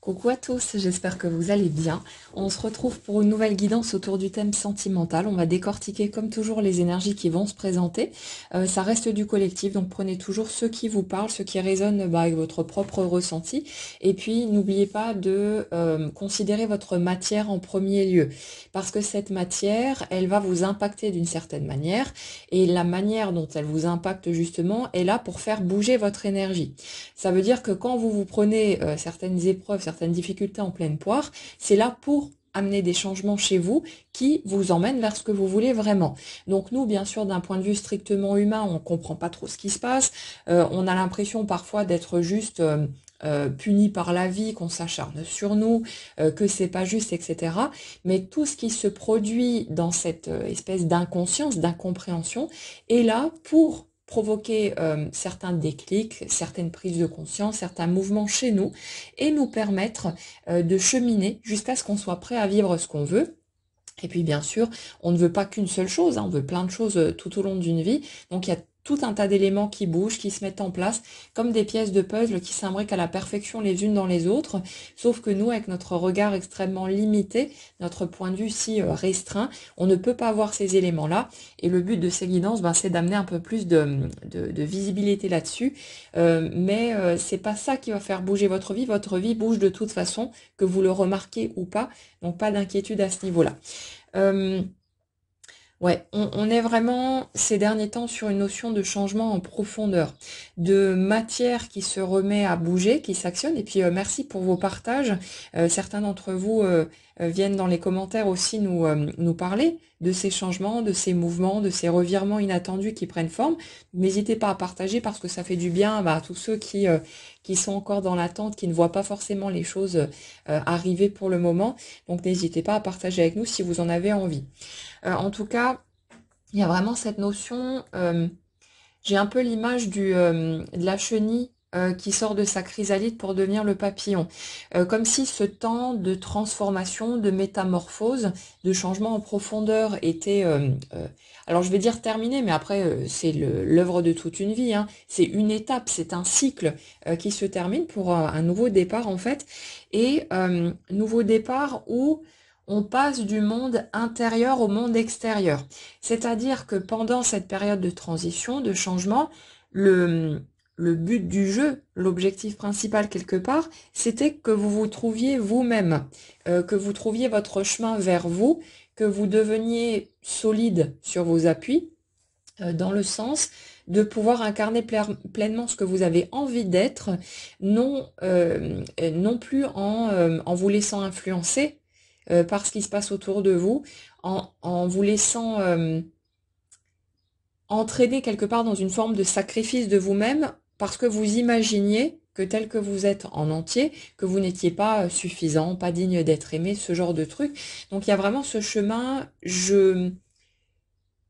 Coucou à tous, j'espère que vous allez bien. On se retrouve pour une nouvelle guidance autour du thème sentimental. On va décortiquer comme toujours les énergies qui vont se présenter. Ça reste du collectif, donc prenez toujours ceux qui vous parlent, ceux qui résonnent avec votre propre ressenti. Et puis n'oubliez pas de considérer votre matière en premier lieu, parce que cette matière, elle va vous impacter d'une certaine manière, et la manière dont elle vous impacte justement est là pour faire bouger votre énergie. Ça veut dire que quand vous prenez certaines épreuves, certaines difficultés en pleine poire, c'est là pour amener des changements chez vous qui vous emmènent vers ce que vous voulez vraiment. Donc nous, bien sûr, d'un point de vue strictement humain, on ne comprend pas trop ce qui se passe. On a l'impression parfois d'être juste puni par la vie, qu'on s'acharne sur nous, que c'est pas juste, etc. Mais tout ce qui se produit dans cette espèce d'inconscience, d'incompréhension, est là pour provoquer certains déclics, certaines prises de conscience, certains mouvements chez nous et nous permettre de cheminer jusqu'à ce qu'on soit prêt à vivre ce qu'on veut. Et puis bien sûr, on ne veut pas qu'une seule chose, hein, on veut plein de choses tout au long d'une vie. Donc il y a tout un tas d'éléments qui bougent, qui se mettent en place, comme des pièces de puzzle qui s'imbriquent à la perfection les unes dans les autres. Sauf que nous, avec notre regard extrêmement limité, notre point de vue si restreint, on ne peut pas voir ces éléments-là. Et le but de ces guidances, c'est d'amener un peu plus de visibilité là-dessus. Mais c'est pas ça qui va faire bouger votre vie. Votre vie bouge de toute façon, que vous le remarquez ou pas. Donc pas d'inquiétude à ce niveau-là. Euh, ouais, on est vraiment ces derniers temps sur une notion de changement en profondeur, de matière qui se remet à bouger, qui s'actionne. Et puis merci pour vos partages. Certains d'entre vous viennent dans les commentaires aussi nous parler de ces changements, de ces mouvements, de ces revirements inattendus qui prennent forme. N'hésitez pas à partager parce que ça fait du bien à tous ceux qui sont encore dans l'attente, qui ne voient pas forcément les choses arriver pour le moment. Donc n'hésitez pas à partager avec nous si vous en avez envie. En tout cas, il y a vraiment cette notion, j'ai un peu l'image de la chenille qui sort de sa chrysalide pour devenir le papillon. Comme si ce temps de transformation, de métamorphose, de changement en profondeur était, alors je vais dire terminé, mais après c'est l'œuvre de toute une vie, hein. C'est une étape, c'est un cycle qui se termine pour un nouveau départ en fait. Et nouveau départ où on passe du monde intérieur au monde extérieur. C'est-à-dire que pendant cette période de transition, de changement, le but du jeu, l'objectif principal quelque part, c'était que vous vous trouviez vous-même, que vous trouviez votre chemin vers vous, que vous deveniez solide sur vos appuis, dans le sens de pouvoir incarner pleinement ce que vous avez envie d'être, non plus en vous laissant influencer par ce qui se passe autour de vous, en vous laissant entraîner quelque part dans une forme de sacrifice de vous-même, parce que vous imaginiez que tel que vous êtes en entier, que vous n'étiez pas suffisant, pas digne d'être aimé, ce genre de truc. Donc il y a vraiment ce chemin, je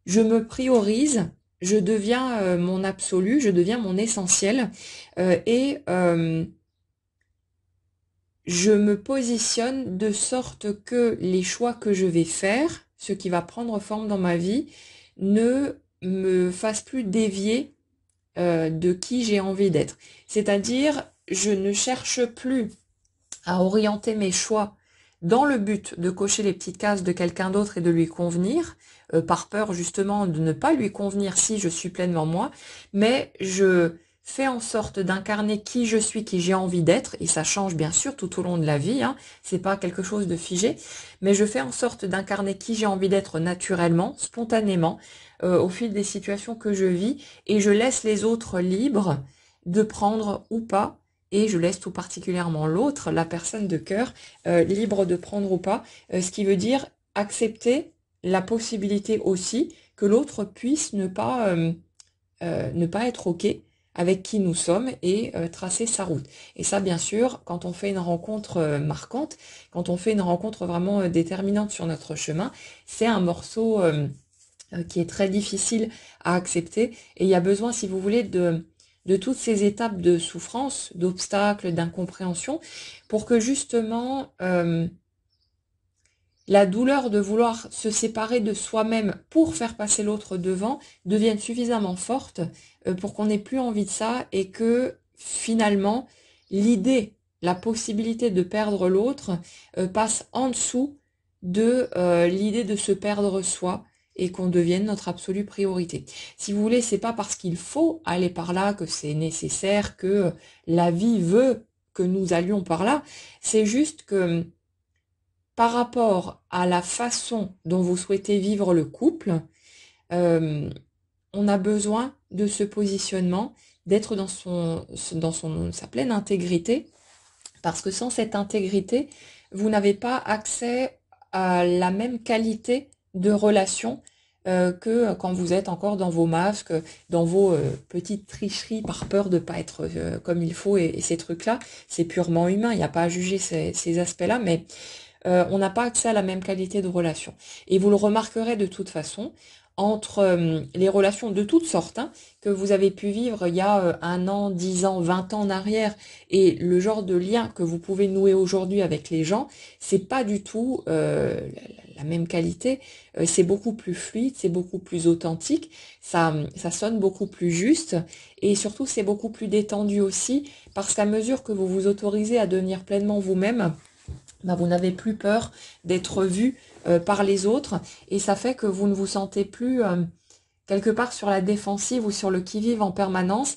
me priorise, je deviens mon absolu, je deviens mon essentiel, et je me positionne de sorte que les choix que je vais faire, ce qui va prendre forme dans ma vie, ne me fassent plus dévier de qui j'ai envie d'être. C'est-à-dire, je ne cherche plus à orienter mes choix dans le but de cocher les petites cases de quelqu'un d'autre et de lui convenir, par peur justement de ne pas lui convenir si je suis pleinement moi, mais je fais en sorte d'incarner qui je suis, qui j'ai envie d'être, et ça change bien sûr tout au long de la vie, hein, c'est pas quelque chose de figé, mais je fais en sorte d'incarner qui j'ai envie d'être naturellement, spontanément, au fil des situations que je vis, et je laisse les autres libres de prendre ou pas, et je laisse tout particulièrement l'autre, la personne de cœur, libre de prendre ou pas, ce qui veut dire accepter la possibilité aussi que l'autre puisse ne pas être OK avec qui nous sommes et tracer sa route. Et ça, bien sûr, quand on fait une rencontre marquante, quand on fait une rencontre vraiment déterminante sur notre chemin, c'est un morceau qui est très difficile à accepter. Et il y a besoin, si vous voulez, de toutes ces étapes de souffrance, d'obstacles, d'incompréhension, pour que justement la douleur de vouloir se séparer de soi-même pour faire passer l'autre devant devienne suffisamment forte pour qu'on n'ait plus envie de ça et que finalement l'idée la possibilité de perdre l'autre passe en dessous de l'idée de se perdre soi et qu'on devienne notre absolue priorité. Si vous voulez, c'est pas parce qu'il faut aller par là que c'est nécessaire, que la vie veut que nous allions par là. C'est juste que par rapport à la façon dont vous souhaitez vivre le couple, euh, on a besoin de ce positionnement, d'être dans sa pleine intégrité, parce que sans cette intégrité, vous n'avez pas accès à la même qualité de relation que quand vous êtes encore dans vos masques, dans vos petites tricheries par peur de ne pas être comme il faut et ces trucs-là. C'est purement humain, il n'y a pas à juger ces aspects-là, mais on n'a pas accès à la même qualité de relation. Et vous le remarquerez de toute façon, entre les relations de toutes sortes, hein, que vous avez pu vivre il y a 1 an, 10 ans, 20 ans en arrière, et le genre de lien que vous pouvez nouer aujourd'hui avec les gens, c'est pas du tout la même qualité. C'est beaucoup plus fluide, c'est beaucoup plus authentique, ça sonne beaucoup plus juste, et surtout c'est beaucoup plus détendu aussi, parce qu'à mesure que vous vous autorisez à devenir pleinement vous-même, vous n'avez plus peur d'être vu par les autres, et ça fait que vous ne vous sentez plus quelque part sur la défensive ou sur le qui-vive en permanence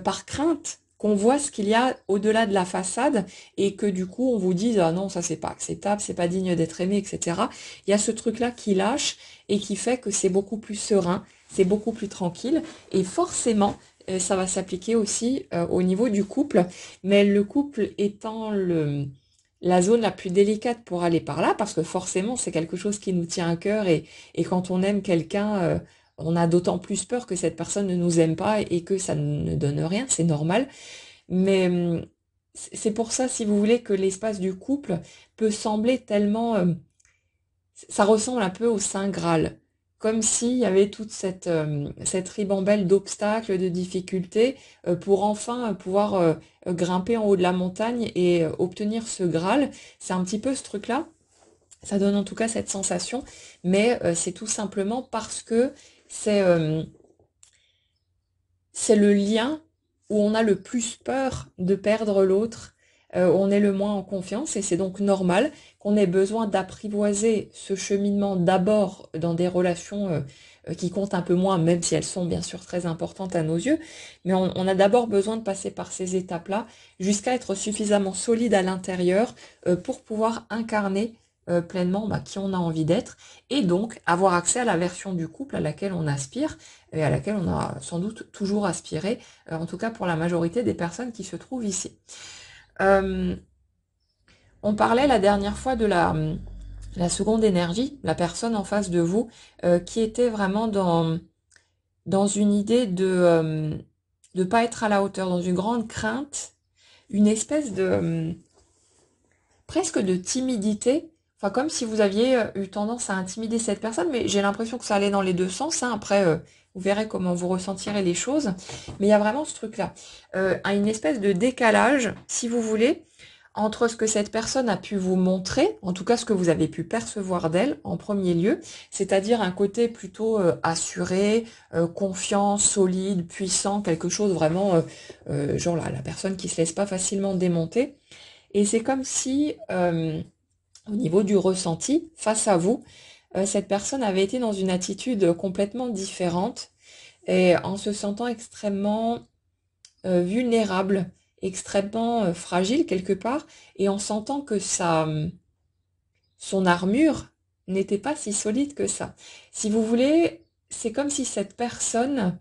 par crainte qu'on voit ce qu'il y a au-delà de la façade et que du coup on vous dise ah non, ça c'est pas acceptable, c'est pas digne d'être aimé, etc. Il y a ce truc-là qui lâche et qui fait que c'est beaucoup plus serein, c'est beaucoup plus tranquille, et forcément ça va s'appliquer aussi au niveau du couple, mais le couple étant la zone la plus délicate pour aller par là, parce que forcément c'est quelque chose qui nous tient à cœur, et quand on aime quelqu'un, on a d'autant plus peur que cette personne ne nous aime pas et que ça ne donne rien, c'est normal. Mais c'est pour ça, si vous voulez, que l'espace du couple peut sembler tellement... ça ressemble un peu au Saint Graal, comme s'il y avait toute cette ribambelle d'obstacles, de difficultés, pour enfin pouvoir grimper en haut de la montagne et obtenir ce Graal. C'est un petit peu ce truc-là, ça donne en tout cas cette sensation, mais c'est tout simplement parce que c'est c'est le lien où on a le plus peur de perdre l'autre, où on est le moins en confiance, et c'est donc normal qu'on ait besoin d'apprivoiser ce cheminement d'abord dans des relations qui comptent un peu moins, même si elles sont bien sûr très importantes à nos yeux, mais on a d'abord besoin de passer par ces étapes-là jusqu'à être suffisamment solide à l'intérieur pour pouvoir incarner pleinement qui on a envie d'être, et donc avoir accès à la version du couple à laquelle on aspire et à laquelle on a sans doute toujours aspiré, en tout cas pour la majorité des personnes qui se trouvent ici. On parlait la dernière fois de la seconde énergie, la personne en face de vous, qui était vraiment dans une idée de pas être à la hauteur, dans une grande crainte, une espèce de presque de timidité, enfin comme si vous aviez eu tendance à intimider cette personne, mais j'ai l'impression que ça allait dans les deux sens, hein. Après, vous verrez comment vous ressentirez les choses, mais il y a vraiment ce truc-là, une espèce de décalage, si vous voulez, entre ce que cette personne a pu vous montrer, en tout cas ce que vous avez pu percevoir d'elle en premier lieu, c'est-à-dire un côté plutôt assuré, confiant, solide, puissant, quelque chose vraiment, genre la personne qui se laisse pas facilement démonter. Et c'est comme si, au niveau du ressenti, face à vous, cette personne avait été dans une attitude complètement différente et en se sentant extrêmement vulnérable, extrêmement fragile quelque part, et en sentant que son armure n'était pas si solide que ça. Si vous voulez, c'est comme si cette personne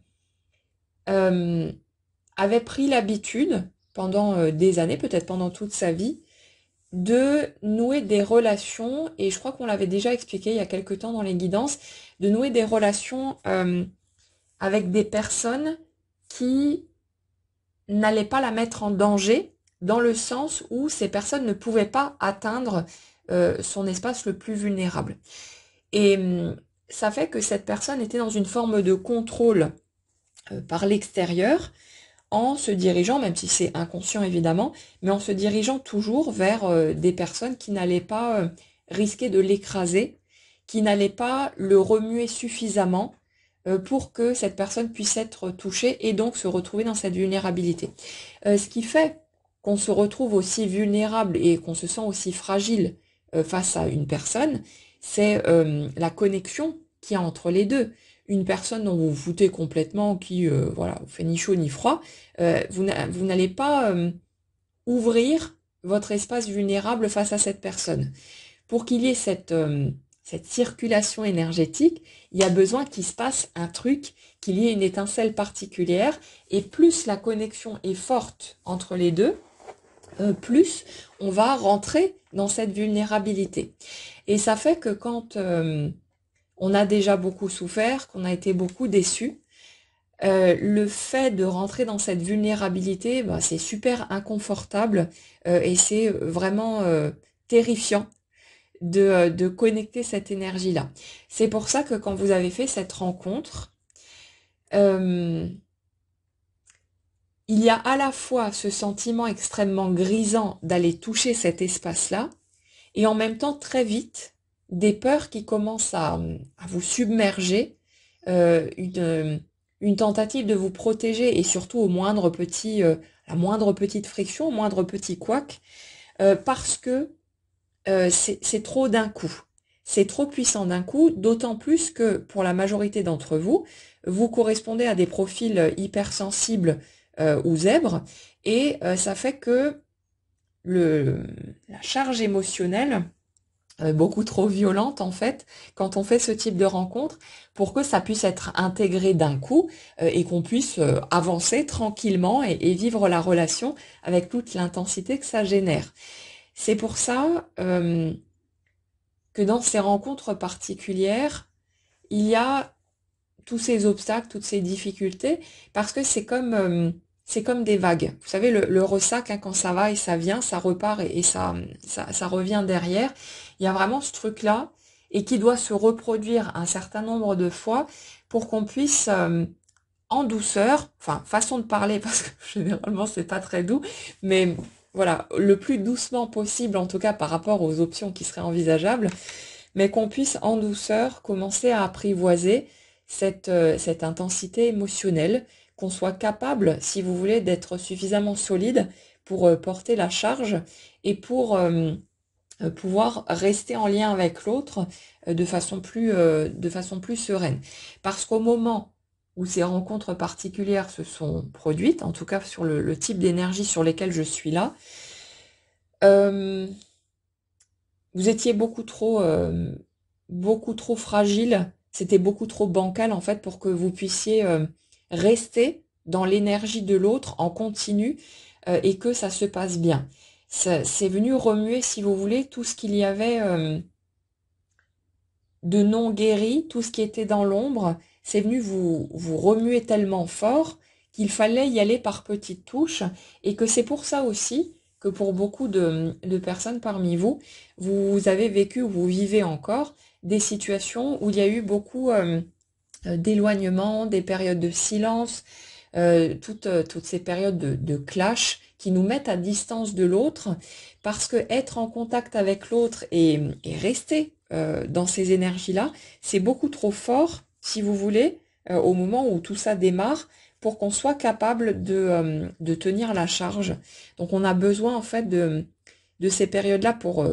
avait pris l'habitude, pendant des années, peut-être pendant toute sa vie, de nouer des relations, et je crois qu'on l'avait déjà expliqué il y a quelque temps dans les guidances, de nouer des relations avec des personnes qui n'allaient pas la mettre en danger, dans le sens où ces personnes ne pouvaient pas atteindre son espace le plus vulnérable. Et ça fait que cette personne était dans une forme de contrôle par l'extérieur, en se dirigeant, même si c'est inconscient évidemment, mais en se dirigeant toujours vers des personnes qui n'allaient pas risquer de l'écraser, qui n'allaient pas le remuer suffisamment pour que cette personne puisse être touchée et donc se retrouver dans cette vulnérabilité. Ce qui fait qu'on se retrouve aussi vulnérable et qu'on se sent aussi fragile face à une personne, c'est la connexion qu'il y a entre les deux. Une personne dont vous vous foutez complètement, qui voilà, vous fait ni chaud ni froid, vous n'allez pas ouvrir votre espace vulnérable face à cette personne. Pour qu'il y ait cette circulation énergétique, il y a besoin qu'il se passe un truc, qu'il y ait une étincelle particulière, et plus la connexion est forte entre les deux, plus on va rentrer dans cette vulnérabilité. Et ça fait que quand on a déjà beaucoup souffert, qu'on a été beaucoup déçu, le fait de rentrer dans cette vulnérabilité, bah, c'est super inconfortable et c'est vraiment terrifiant de connecter cette énergie-là. C'est pour ça que quand vous avez fait cette rencontre, il y a à la fois ce sentiment extrêmement grisant d'aller toucher cet espace-là, et en même temps, très vite, des peurs qui commencent à vous submerger, une tentative de vous protéger, et surtout au moindre la moindre petite friction, au moindre petit couac, parce que c'est trop d'un coup. C'est trop puissant d'un coup, d'autant plus que pour la majorité d'entre vous, vous correspondez à des profils hypersensibles ou zèbres, et ça fait que la charge émotionnelle beaucoup trop violente en fait quand on fait ce type de rencontre pour que ça puisse être intégré d'un coup et qu'on puisse avancer tranquillement et vivre la relation avec toute l'intensité que ça génère. C'est pour ça que dans ces rencontres particulières, il y a tous ces obstacles, toutes ces difficultés, parce que c'est comme des vagues. Vous savez, le ressac, hein, quand ça va et ça vient, ça repart et ça revient derrière. Il y a vraiment ce truc-là et qui doit se reproduire un certain nombre de fois pour qu'on puisse, en douceur, enfin, façon de parler, parce que généralement, c'est pas très doux, mais voilà, le plus doucement possible, en tout cas par rapport aux options qui seraient envisageables, mais qu'on puisse en douceur commencer à apprivoiser cette intensité émotionnelle, qu'on soit capable, si vous voulez, d'être suffisamment solide pour porter la charge et pour pouvoir rester en lien avec l'autre de façon plus sereine. Parce qu'au moment où ces rencontres particulières se sont produites, en tout cas sur le type d'énergie sur lesquelles je suis là, vous étiez beaucoup trop fragile, c'était beaucoup trop bancal en fait pour que vous puissiez rester dans l'énergie de l'autre en continu et que ça se passe bien. C'est venu remuer, si vous voulez, tout ce qu'il y avait de non guéri, tout ce qui était dans l'ombre, c'est venu vous remuer tellement fort qu'il fallait y aller par petites touches et que c'est pour ça aussi que pour beaucoup de personnes parmi vous, vous avez vécu ou vous vivez encore des situations où il y a eu beaucoup d'éloignement, des périodes de silence, toutes ces périodes de clash qui nous mettent à distance de l'autre, parce que être en contact avec l'autre et rester dans ces énergies-là, c'est beaucoup trop fort, si vous voulez, au moment où tout ça démarre, pour qu'on soit capable de tenir la charge. Donc on a besoin en fait de ces périodes-là pour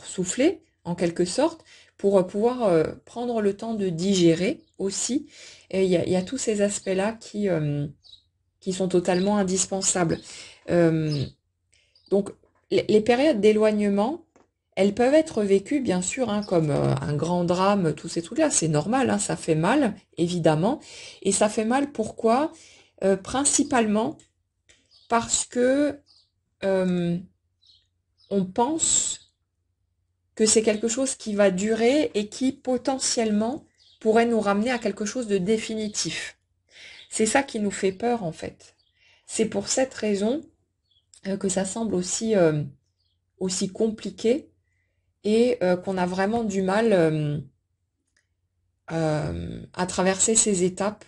souffler, en quelque sorte, pour pouvoir prendre le temps de digérer aussi. Et il y a tous ces aspects-là qui sont totalement indispensables. Donc les périodes d'éloignement, elles peuvent être vécues bien sûr hein, comme un grand drame, tous ces trucs-là, c'est normal, hein, ça fait mal, évidemment. Et ça fait mal pourquoi? Principalement parce que on pense que c'est quelque chose qui va durer et qui potentiellement pourrait nous ramener à quelque chose de définitif. C'est ça qui nous fait peur en fait. C'est pour cette raison que ça semble aussi compliqué et qu'on a vraiment du mal à traverser ces étapes.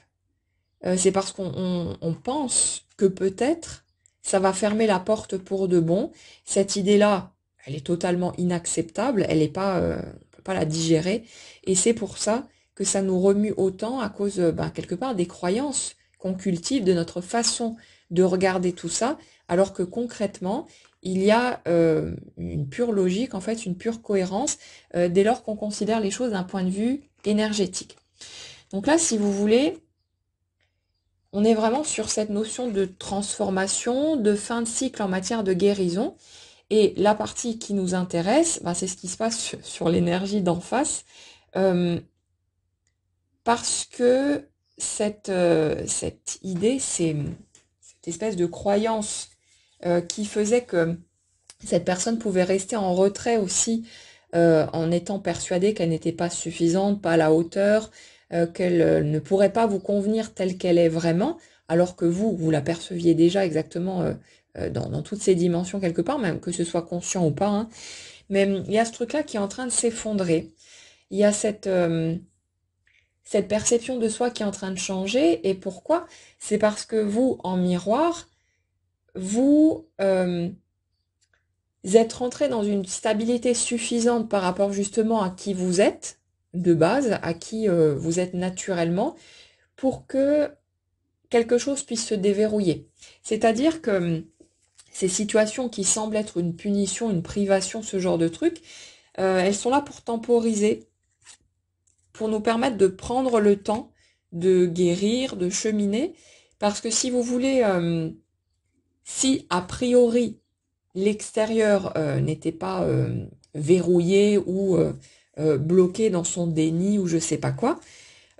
C'est parce qu'on pense que peut-être ça va fermer la porte pour de bon. Cette idée-là, elle est totalement inacceptable, elle est pas, on peut pas la digérer, et c'est pour ça que ça nous remue autant à cause, quelque part, des croyances qu'on cultive, de notre façon de regarder tout ça, alors que concrètement, il y a une pure logique, en fait, une pure cohérence, dès lors qu'on considère les choses d'un point de vue énergétique. Donc là, si vous voulez, on est vraiment sur cette notion de transformation, de fin de cycle en matière de guérison. Et la partie qui nous intéresse, bah, c'est ce qui se passe sur l'énergie d'en face, euh, parce que cette idée, c'est cette espèce de croyance qui faisait que cette personne pouvait rester en retrait aussi, en étant persuadée qu'elle n'était pas suffisante, pas à la hauteur, qu'elle ne pourrait pas vous convenir telle qu'elle est vraiment, alors que vous la perceviez déjà exactement dans toutes ces dimensions quelque part, même que ce soit conscient ou pas, hein. Mais il y a ce truc-là qui est en train de s'effondrer. Il y a cette perception de soi qui est en train de changer. Et pourquoi? C'est parce que vous, en miroir, vous êtes rentré dans une stabilité suffisante par rapport justement à qui vous êtes de base, à qui vous êtes naturellement, pour que quelque chose puisse se déverrouiller. C'est-à-dire que ces situations qui semblent être une punition, une privation, ce genre de truc, elles sont là pour temporiser, pour nous permettre de prendre le temps de guérir, de cheminer, parce que si vous voulez, si a priori l'extérieur n'était pas verrouillé ou bloqué dans son déni ou je sais pas quoi,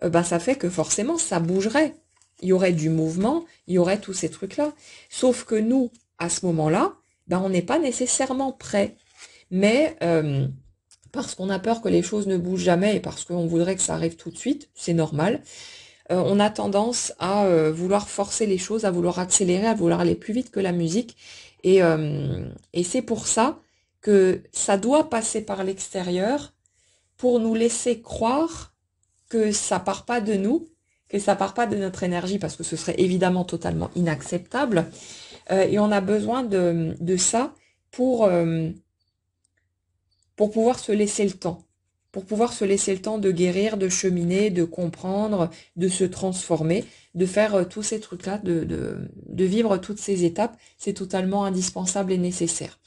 ben ça fait que forcément ça bougerait. Il y aurait du mouvement, il y aurait tous ces trucs-là. Sauf que nous, à ce moment-là, ben on n'est pas nécessairement prêt. Mais parce qu'on a peur que les choses ne bougent jamais et parce qu'on voudrait que ça arrive tout de suite, c'est normal, on a tendance à vouloir forcer les choses, à vouloir accélérer, à vouloir aller plus vite que la musique. Et c'est pour ça que ça doit passer par l'extérieur pour nous laisser croire que ça part pas de nous, que ça part pas de notre énergie, parce que ce serait évidemment totalement inacceptable. Et on a besoin de ça pour pouvoir se laisser le temps. Pour pouvoir se laisser le temps de guérir, de cheminer, de comprendre, de se transformer, de faire tous ces trucs-là, de vivre toutes ces étapes, c'est totalement indispensable et nécessaire.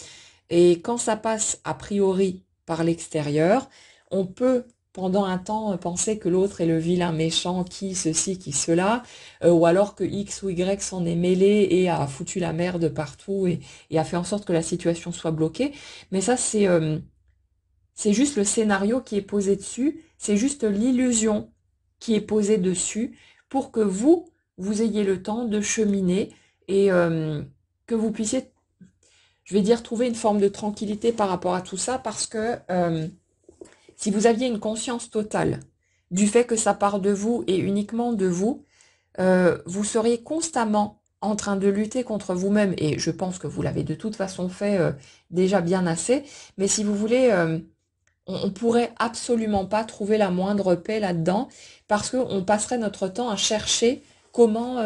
Et quand ça passe a priori par l'extérieur, on peut pendant un temps penser que l'autre est le vilain méchant, qui ceci, qui cela, ou alors que X ou Y s'en est mêlé et a foutu la merde partout et a fait en sorte que la situation soit bloquée. Mais ça, c'est juste le scénario qui est posé dessus, c'est juste l'illusion qui est posée dessus pour que vous ayez le temps de cheminer et que vous puissiez, je vais dire, trouver une forme de tranquillité par rapport à tout ça, parce que si vous aviez une conscience totale du fait que ça part de vous et uniquement de vous, vous seriez constamment en train de lutter contre vous-même, et je pense que vous l'avez de toute façon fait déjà bien assez, mais si vous voulez, on pourrait absolument pas trouver la moindre paix là-dedans, parce qu'on passerait notre temps à chercher comment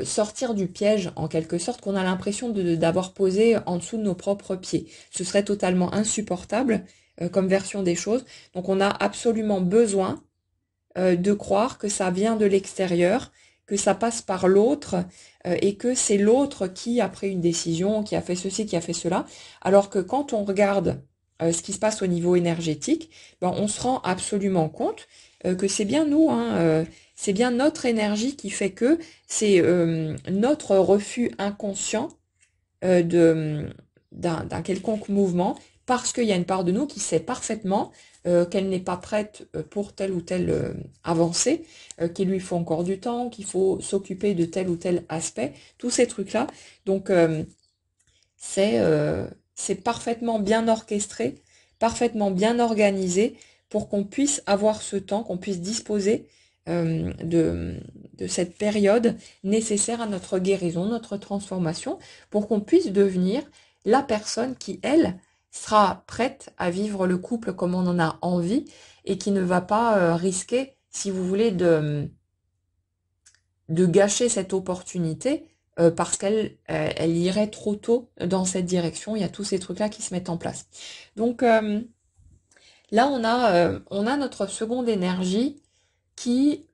sortir du piège, en quelque sorte, qu'on a l'impression d'avoir posé en dessous de nos propres pieds. Ce serait totalement insupportable comme version des choses. Donc on a absolument besoin de croire que ça vient de l'extérieur, que ça passe par l'autre, et que c'est l'autre qui a pris une décision, qui a fait ceci, qui a fait cela. Alors que quand on regarde ce qui se passe au niveau énergétique, ben, on se rend absolument compte que c'est bien nous, hein, c'est bien notre énergie qui fait que c'est notre refus inconscient d'un quelconque mouvement, parce qu'il y a une part de nous qui sait parfaitement qu'elle n'est pas prête pour telle ou telle avancée, qu'il lui faut encore du temps, qu'il faut s'occuper de tel ou tel aspect, tous ces trucs-là. Donc c'est parfaitement bien orchestré, parfaitement bien organisé pour qu'on puisse avoir ce temps, qu'on puisse disposer de cette période nécessaire à notre guérison, notre transformation, pour qu'on puisse devenir la personne qui, elle, sera prête à vivre le couple comme on en a envie et qui ne va pas risquer, si vous voulez, de gâcher cette opportunité parce qu'elle irait trop tôt dans cette direction. Il y a tous ces trucs-là qui se mettent en place. Donc là, on a notre seconde énergie qui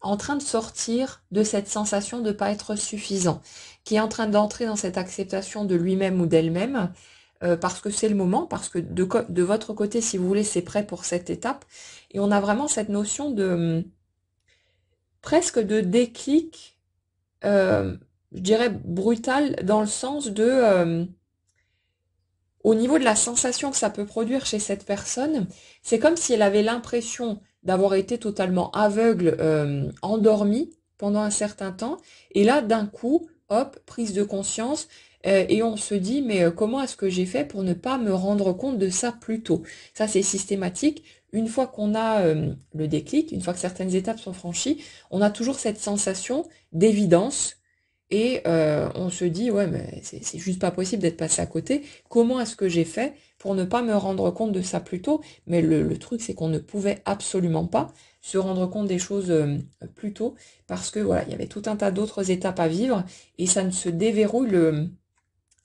en train de sortir de cette sensation de ne pas être suffisant, qui est en train d'entrer dans cette acceptation de lui-même ou d'elle-même, parce que c'est le moment, parce que de votre côté, si vous voulez, c'est prêt pour cette étape. Et on a vraiment cette notion de presque de déclic, je dirais brutal, dans le sens de au niveau de la sensation que ça peut produire chez cette personne, c'est comme si elle avait l'impression d'avoir été totalement aveugle, endormie pendant un certain temps, et là d'un coup, hop, prise de conscience, et on se dit mais comment est-ce que j'ai fait pour ne pas me rendre compte de ça plus tôt? Ça c'est systématique. Une fois qu'on a le déclic, une fois que certaines étapes sont franchies, on a toujours cette sensation d'évidence. Et on se dit, ouais, mais c'est juste pas possible d'être passé à côté. Comment est-ce que j'ai fait pour ne pas me rendre compte de ça plus tôt? Mais le truc, c'est qu'on ne pouvait absolument pas se rendre compte des choses plus tôt parce que voilà, il y avait tout un tas d'autres étapes à vivre et ça ne se déverrouille, le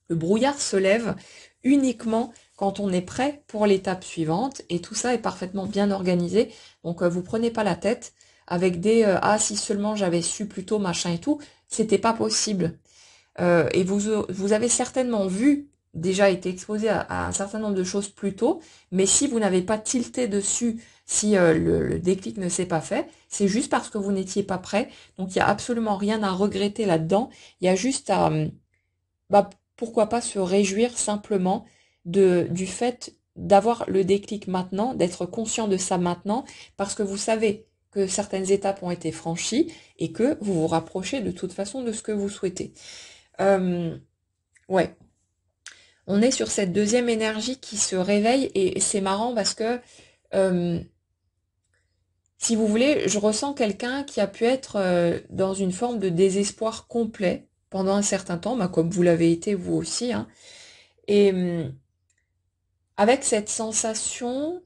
brouillard se lève uniquement quand on est prêt pour l'étape suivante et tout ça est parfaitement bien organisé. Donc vous prenez pas la tête avec des ah si seulement j'avais su plus tôt machin et tout, c'était pas possible. Et vous avez certainement vu déjà été exposé à un certain nombre de choses plus tôt, mais si vous n'avez pas tilté dessus, si le déclic ne s'est pas fait, c'est juste parce que vous n'étiez pas prêt. Donc il n'y a absolument rien à regretter là-dedans. Il y a juste à bah, pourquoi pas se réjouir simplement du fait d'avoir le déclic maintenant, d'être conscient de ça maintenant, parce que vous savez que certaines étapes ont été franchies et que vous vous rapprochez de toute façon de ce que vous souhaitez. Ouais, on est sur cette deuxième énergie qui se réveille et c'est marrant parce que euh, si vous voulez, je ressens quelqu'un qui a pu être dans une forme de désespoir complet pendant un certain temps, bah, comme vous l'avez été vous aussi, hein, et avec cette sensation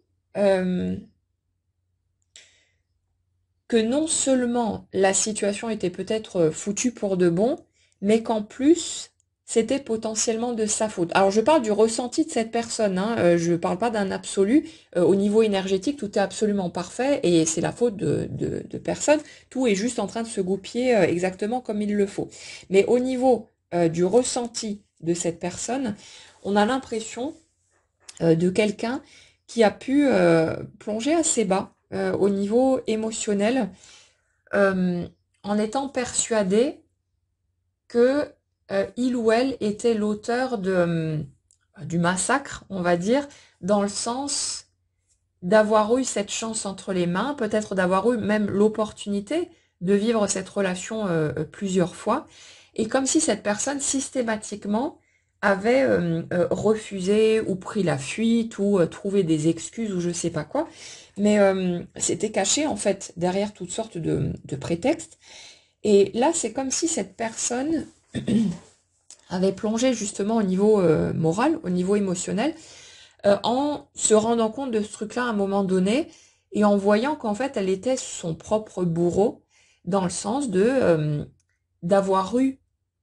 que non seulement la situation était peut-être foutue pour de bon, mais qu'en plus, c'était potentiellement de sa faute. Alors je parle du ressenti de cette personne, hein, je ne parle pas d'un absolu. Au niveau énergétique, tout est absolument parfait et c'est la faute de personne. Tout est juste en train de se goupiller exactement comme il le faut. Mais au niveau du ressenti de cette personne, on a l'impression de quelqu'un qui a pu plonger assez bas au niveau émotionnel euh, en étant persuadé que il ou elle était l'auteur du massacre, on va dire, dans le sens d'avoir eu cette chance entre les mains, peut-être d'avoir eu même l'opportunité de vivre cette relation plusieurs fois, et comme si cette personne systématiquement avait refusé ou pris la fuite ou trouvé des excuses ou je sais pas quoi, mais c'était caché en fait derrière toutes sortes de prétextes. Et là, c'est comme si cette personne avait plongé justement au niveau moral, au niveau émotionnel, en se rendant compte de ce truc-là à un moment donné et en voyant qu'en fait elle était son propre bourreau dans le sens de d'avoir eu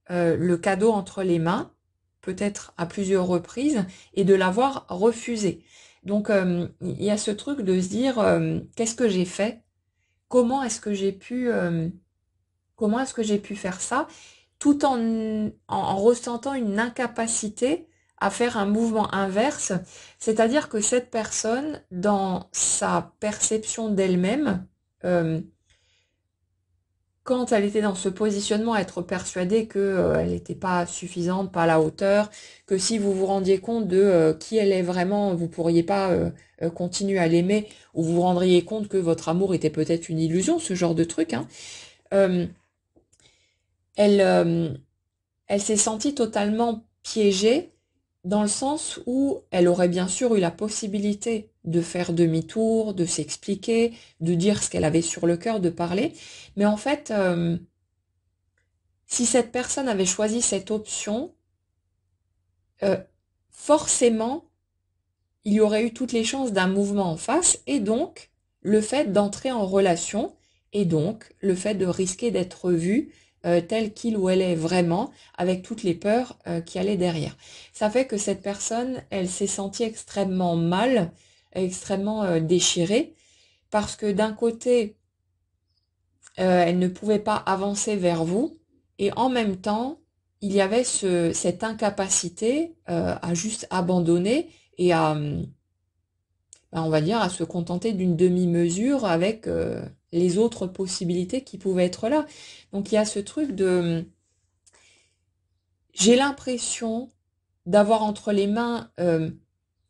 le cadeau entre les mains, peut-être à plusieurs reprises, et de l'avoir refusé. Donc il y a ce truc de se dire qu'est-ce que j'ai fait? Comment est-ce que j'ai pu comment est-ce que j'ai pu faire ça? Tout en ressentant une incapacité à faire un mouvement inverse, c'est-à-dire que cette personne, dans sa perception d'elle-même, euh, quand elle était dans ce positionnement, à être persuadée que elle n'était pas suffisante, pas à la hauteur, que si vous vous rendiez compte de qui elle est vraiment, vous pourriez pas continuer à l'aimer, ou vous vous rendriez compte que votre amour était peut-être une illusion, ce genre de truc, hein, euh, elle, elle s'est sentie totalement piégée dans le sens où elle aurait bien sûr eu la possibilité de faire demi-tour, de s'expliquer, de dire ce qu'elle avait sur le cœur, de parler. Mais en fait, si cette personne avait choisi cette option, euh, forcément, il y aurait eu toutes les chances d'un mouvement en face et donc le fait d'entrer en relation et donc le fait de risquer d'être vu tel qu'il ou elle est vraiment avec toutes les peurs qui allaient derrière. Ça fait que cette personne, elle s'est sentie extrêmement mal, extrêmement déchirée parce que d'un côté, elle ne pouvait pas avancer vers vous, et en même temps, il y avait cette incapacité à juste abandonner et à, on va dire, à se contenter d'une demi-mesure avec les autres possibilités qui pouvaient être là. Donc il y a ce truc de, j'ai l'impression d'avoir entre les mains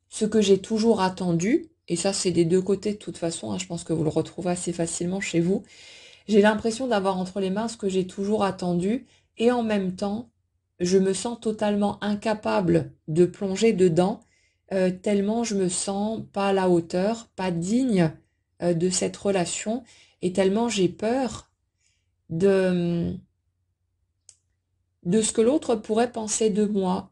ce que j'ai toujours attendu, et ça c'est des deux côtés de toute façon, hein, je pense que vous le retrouvez assez facilement chez vous. J'ai l'impression d'avoir entre les mains ce que j'ai toujours attendu, et en même temps, je me sens totalement incapable de plonger dedans, tellement je me sens pas à la hauteur, pas digne de cette relation, et tellement j'ai peur de, de ce que l'autre pourrait penser de moi,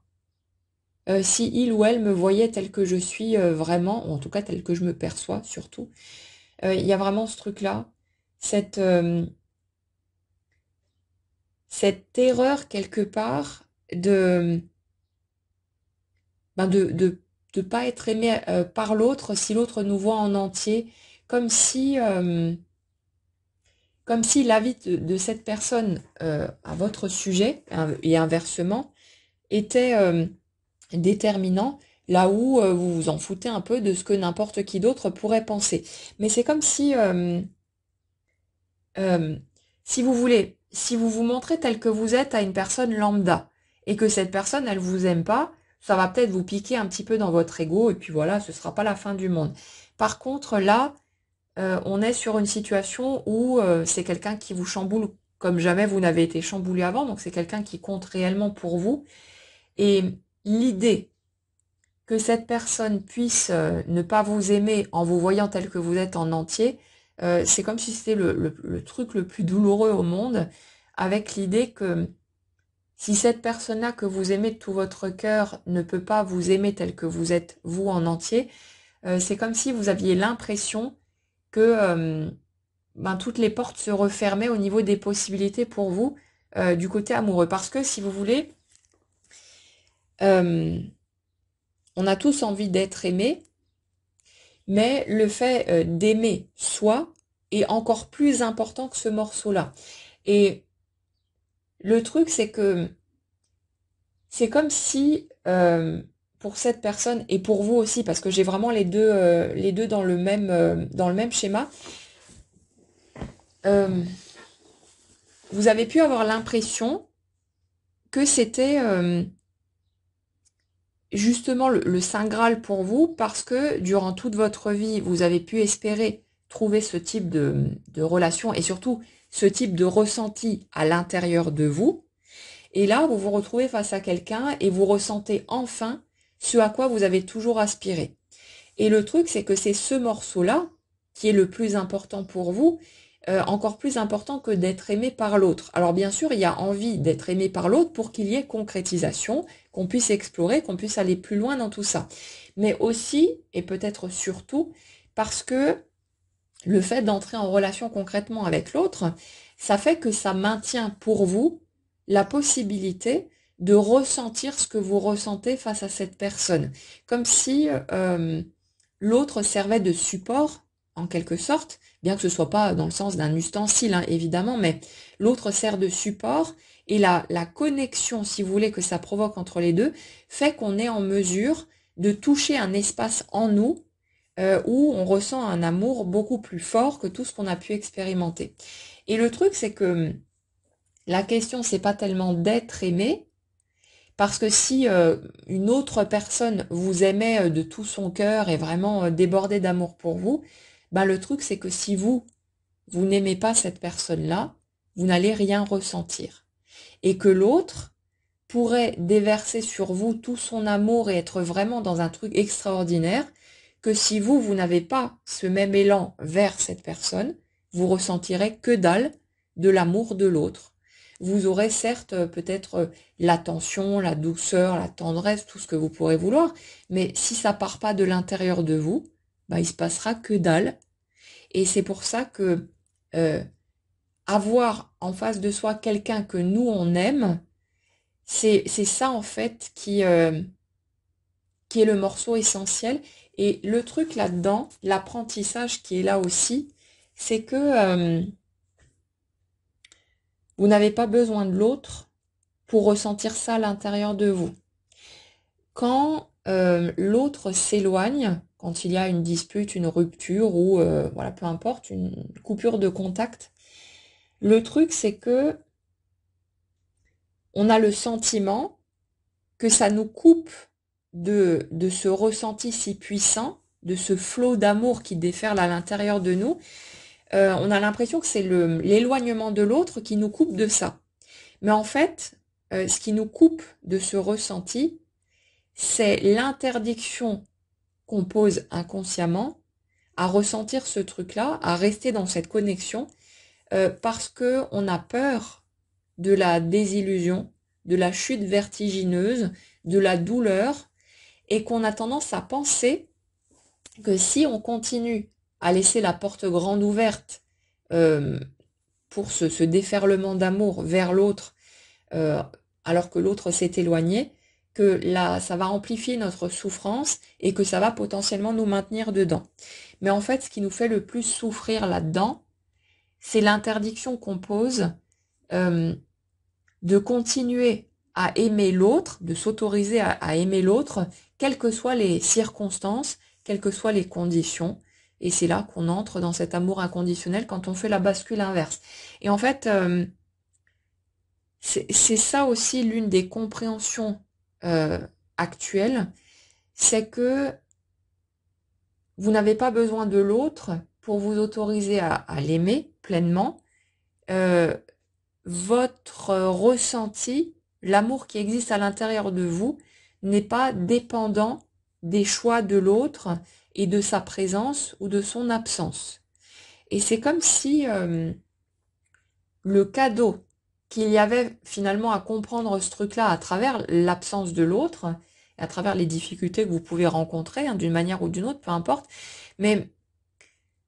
si il ou elle me voyait tel que je suis vraiment, ou en tout cas tel que je me perçois surtout. Il y a vraiment ce truc-là, cette, cette erreur quelque part de de pas être aimé par l'autre si l'autre nous voit en entier, comme si euh, comme si l'avis de cette personne à votre sujet et inversement était déterminant, là où vous vous en foutez un peu de ce que n'importe qui d'autre pourrait penser. Mais c'est comme euh, si vous voulez, si vous vous montrez tel que vous êtes à une personne lambda et que cette personne, elle vous aime pas, ça va peut-être vous piquer un petit peu dans votre ego et puis voilà, ce sera pas la fin du monde. Par contre, là, on est sur une situation où c'est quelqu'un qui vous chamboule comme jamais vous n'avez été chamboulé avant, donc c'est quelqu'un qui compte réellement pour vous. Et l'idée que cette personne puisse ne pas vous aimer en vous voyant tel que vous êtes en entier, c'est comme si c'était le truc le plus douloureux au monde, avec l'idée que si cette personne-là que vous aimez de tout votre cœur ne peut pas vous aimer tel que vous êtes vous en entier, c'est comme si vous aviez l'impression que toutes les portes se refermaient au niveau des possibilités pour vous du côté amoureux. Parce que si vous voulez, euh, on a tous envie d'être aimé, mais le fait d'aimer soi est encore plus important que ce morceau-là. Et le truc, c'est que c'est comme si pour cette personne et pour vous aussi, parce que j'ai vraiment les deux dans le même schéma, euh, vous avez pu avoir l'impression que c'était justement le Saint Graal pour vous, parce que durant toute votre vie, vous avez pu espérer trouver ce type de relation et surtout ce type de ressenti à l'intérieur de vous. Et là, vous vous retrouvez face à quelqu'un et vous ressentez enfin ce à quoi vous avez toujours aspiré. Et le truc, c'est que c'est ce morceau-là qui est le plus important pour vous, encore plus important que d'être aimé par l'autre. Alors bien sûr, il y a envie d'être aimé par l'autre pour qu'il y ait concrétisation, qu'on puisse explorer, qu'on puisse aller plus loin dans tout ça. Mais aussi, et peut-être surtout, parce que le fait d'entrer en relation concrètement avec l'autre, ça fait que ça maintient pour vous la possibilité de ressentir ce que vous ressentez face à cette personne. Comme si l'autre servait de support, en quelque sorte, bien que ce soit pas dans le sens d'un ustensile, hein, évidemment, mais l'autre sert de support, et la connexion, si vous voulez, que ça provoque entre les deux, fait qu'on est en mesure de toucher un espace en nous où on ressent un amour beaucoup plus fort que tout ce qu'on a pu expérimenter. Et le truc, c'est que la question, c'est pas tellement d'être aimé, parce que si une autre personne vous aimait de tout son cœur et vraiment débordait d'amour pour vous, le truc, c'est que si vous n'aimez pas cette personne-là, vous n'allez rien ressentir. Et que l'autre pourrait déverser sur vous tout son amour et être vraiment dans un truc extraordinaire, que si vous n'avez pas ce même élan vers cette personne, vous ressentirez que dalle de l'amour de l'autre. Vous aurez certes peut-être l'attention, la douceur, la tendresse, tout ce que vous pourrez vouloir, mais si ça part pas de l'intérieur de vous, il se passera que dalle. Et c'est pour ça que euh, avoir en face de soi quelqu'un que nous on aime, c'est ça en fait qui est le morceau essentiel. Et le truc là-dedans, l'apprentissage qui est là aussi, c'est que Vous n'avez pas besoin de l'autre pour ressentir ça à l'intérieur de vous. Quand l'autre s'éloigne, quand il y a une dispute, une rupture ou voilà, peu importe, une coupure de contact, le truc c'est que on a le sentiment que ça nous coupe de ce ressenti si puissant, de ce flot d'amour qui déferle à l'intérieur de nous. On a l'impression que c'est l'éloignement de l'autre qui nous coupe de ça. Mais en fait, ce qui nous coupe de ce ressenti, c'est l'interdiction qu'on pose inconsciemment à ressentir ce truc-là, à rester dans cette connexion, parce que on a peur de la désillusion, de la chute vertigineuse, de la douleur, et qu'on a tendance à penser que si on continue à laisser la porte grande ouverte pour ce déferlement d'amour vers l'autre, alors que l'autre s'est éloigné, que là, ça va amplifier notre souffrance et que ça va potentiellement nous maintenir dedans. Mais en fait, ce qui nous fait le plus souffrir là-dedans, c'est l'interdiction qu'on pose de continuer à aimer l'autre, de s'autoriser à aimer l'autre, quelles que soient les circonstances, quelles que soient les conditions. Et c'est là qu'on entre dans cet amour inconditionnel quand on fait la bascule inverse. Et en fait, c'est ça aussi l'une des compréhensions actuelles, c'est que vous n'avez pas besoin de l'autre pour vous autoriser à l'aimer pleinement. Votre ressenti, l'amour qui existe à l'intérieur de vous, n'est pas dépendant des choix de l'autre et de sa présence ou de son absence. Et c'est comme si le cadeau qu'il y avait finalement à comprendre ce truc-là à travers l'absence de l'autre, à travers les difficultés que vous pouvez rencontrer, hein, d'une manière ou d'une autre, peu importe, mais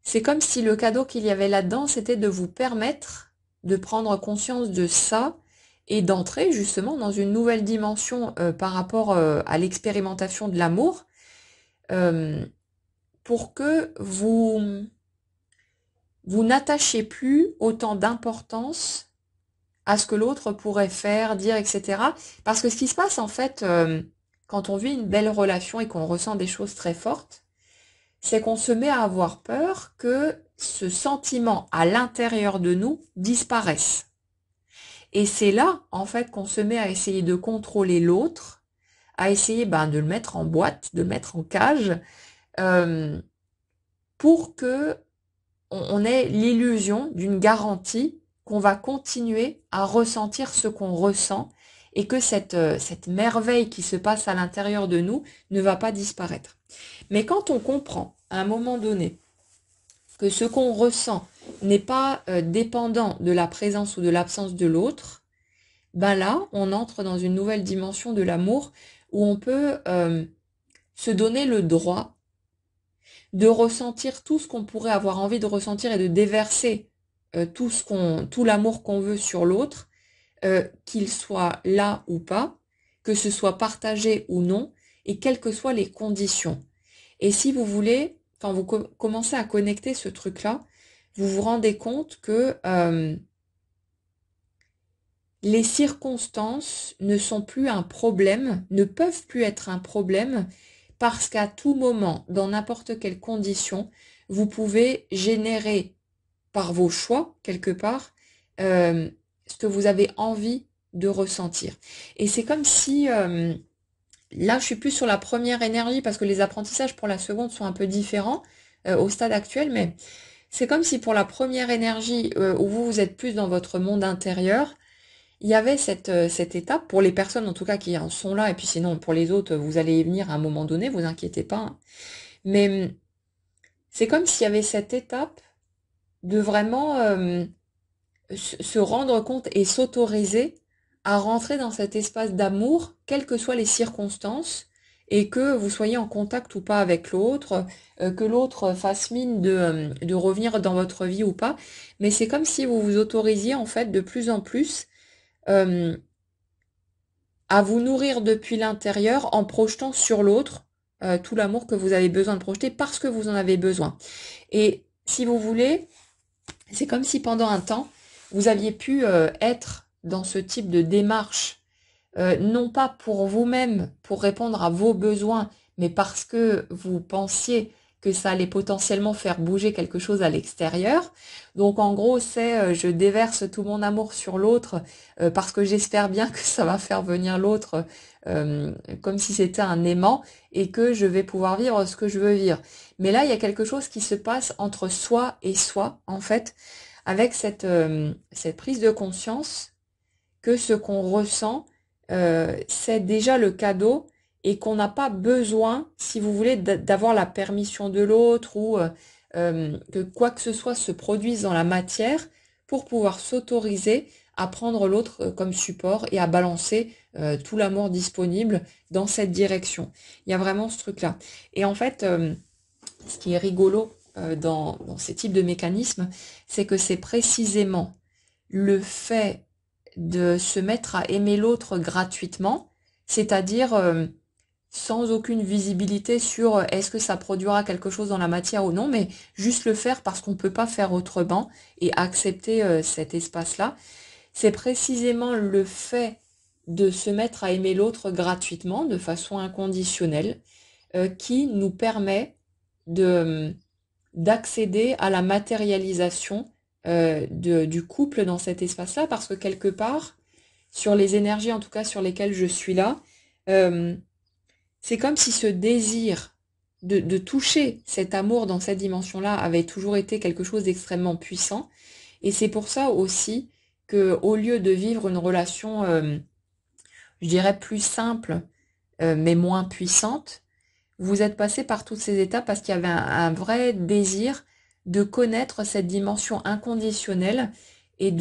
c'est comme si le cadeau qu'il y avait là-dedans, c'était de vous permettre de prendre conscience de ça et d'entrer justement dans une nouvelle dimension par rapport à l'expérimentation de l'amour, pour que vous n'attachiez plus autant d'importance à ce que l'autre pourrait faire, dire, etc. Parce que ce qui se passe en fait, quand on vit une belle relation et qu'on ressent des choses très fortes, c'est qu'on se met à avoir peur que ce sentiment à l'intérieur de nous disparaisse. Et c'est là, en fait, qu'on se met à essayer de contrôler l'autre, à essayer de le mettre en boîte, de le mettre en cage, pour que on ait l'illusion d'une garantie qu'on va continuer à ressentir ce qu'on ressent et que cette merveille qui se passe à l'intérieur de nous ne va pas disparaître. Mais quand on comprend à un moment donné que ce qu'on ressent n'est pas dépendant de la présence ou de l'absence de l'autre, là, on entre dans une nouvelle dimension de l'amour où on peut se donner le droit de ressentir tout ce qu'on pourrait avoir envie de ressentir et de déverser tout l'amour qu'on veut sur l'autre, qu'il soit là ou pas, que ce soit partagé ou non, et quelles que soient les conditions. Et si vous voulez, quand vous commencez à connecter ce truc-là, vous vous rendez compte que les circonstances ne sont plus un problème, ne peuvent plus être un problème, parce qu'à tout moment, dans n'importe quelle condition, vous pouvez générer par vos choix, quelque part, ce que vous avez envie de ressentir. Et c'est comme si, là je suis plus sur la première énergie, parce que les apprentissages pour la seconde sont un peu différents au stade actuel, mais c'est comme si pour la première énergie, où vous êtes plus dans votre monde intérieur, il y avait cette étape, pour les personnes en tout cas qui en sont là, et puis sinon pour les autres, vous allez y venir à un moment donné, vous inquiétez pas. Hein. Mais c'est comme s'il y avait cette étape de vraiment se rendre compte et s'autoriser à rentrer dans cet espace d'amour, quelles que soient les circonstances, et que vous soyez en contact ou pas avec l'autre, que l'autre fasse mine de revenir dans votre vie ou pas. Mais c'est comme si vous vous autorisiez en fait de plus en plus à vous nourrir depuis l'intérieur en projetant sur l'autre tout l'amour que vous avez besoin de projeter parce que vous en avez besoin. Et si vous voulez, c'est comme si pendant un temps, vous aviez pu être dans ce type de démarche, non pas pour vous-même, pour répondre à vos besoins, mais parce que vous pensiez que ça allait potentiellement faire bouger quelque chose à l'extérieur. Donc en gros, c'est je déverse tout mon amour sur l'autre parce que j'espère bien que ça va faire venir l'autre comme si c'était un aimant et que je vais pouvoir vivre ce que je veux vivre. Mais là, il y a quelque chose qui se passe entre soi et soi, en fait, avec cette prise de conscience que ce qu'on ressent, c'est déjà le cadeau et qu'on n'a pas besoin, si vous voulez, d'avoir la permission de l'autre ou que quoi que ce soit se produise dans la matière pour pouvoir s'autoriser à prendre l'autre comme support et à balancer tout l'amour disponible dans cette direction. Il y a vraiment ce truc-là. Et en fait, ce qui est rigolo dans ces types de mécanismes, c'est que c'est précisément le fait de se mettre à aimer l'autre gratuitement, c'est-à-dire sans aucune visibilité sur est-ce que ça produira quelque chose dans la matière ou non, mais juste le faire parce qu'on ne peut pas faire autrement et accepter cet espace-là. C'est précisément le fait de se mettre à aimer l'autre gratuitement, de façon inconditionnelle, qui nous permet de d'accéder à la matérialisation du couple dans cet espace-là, parce que quelque part, sur les énergies en tout cas sur lesquelles je suis là, euh, c'est comme si ce désir de toucher cet amour dans cette dimension-là avait toujours été quelque chose d'extrêmement puissant. Et c'est pour ça aussi que au lieu de vivre une relation, je dirais plus simple, mais moins puissante, vous êtes passé par toutes ces étapes parce qu'il y avait un vrai désir de connaître cette dimension inconditionnelle et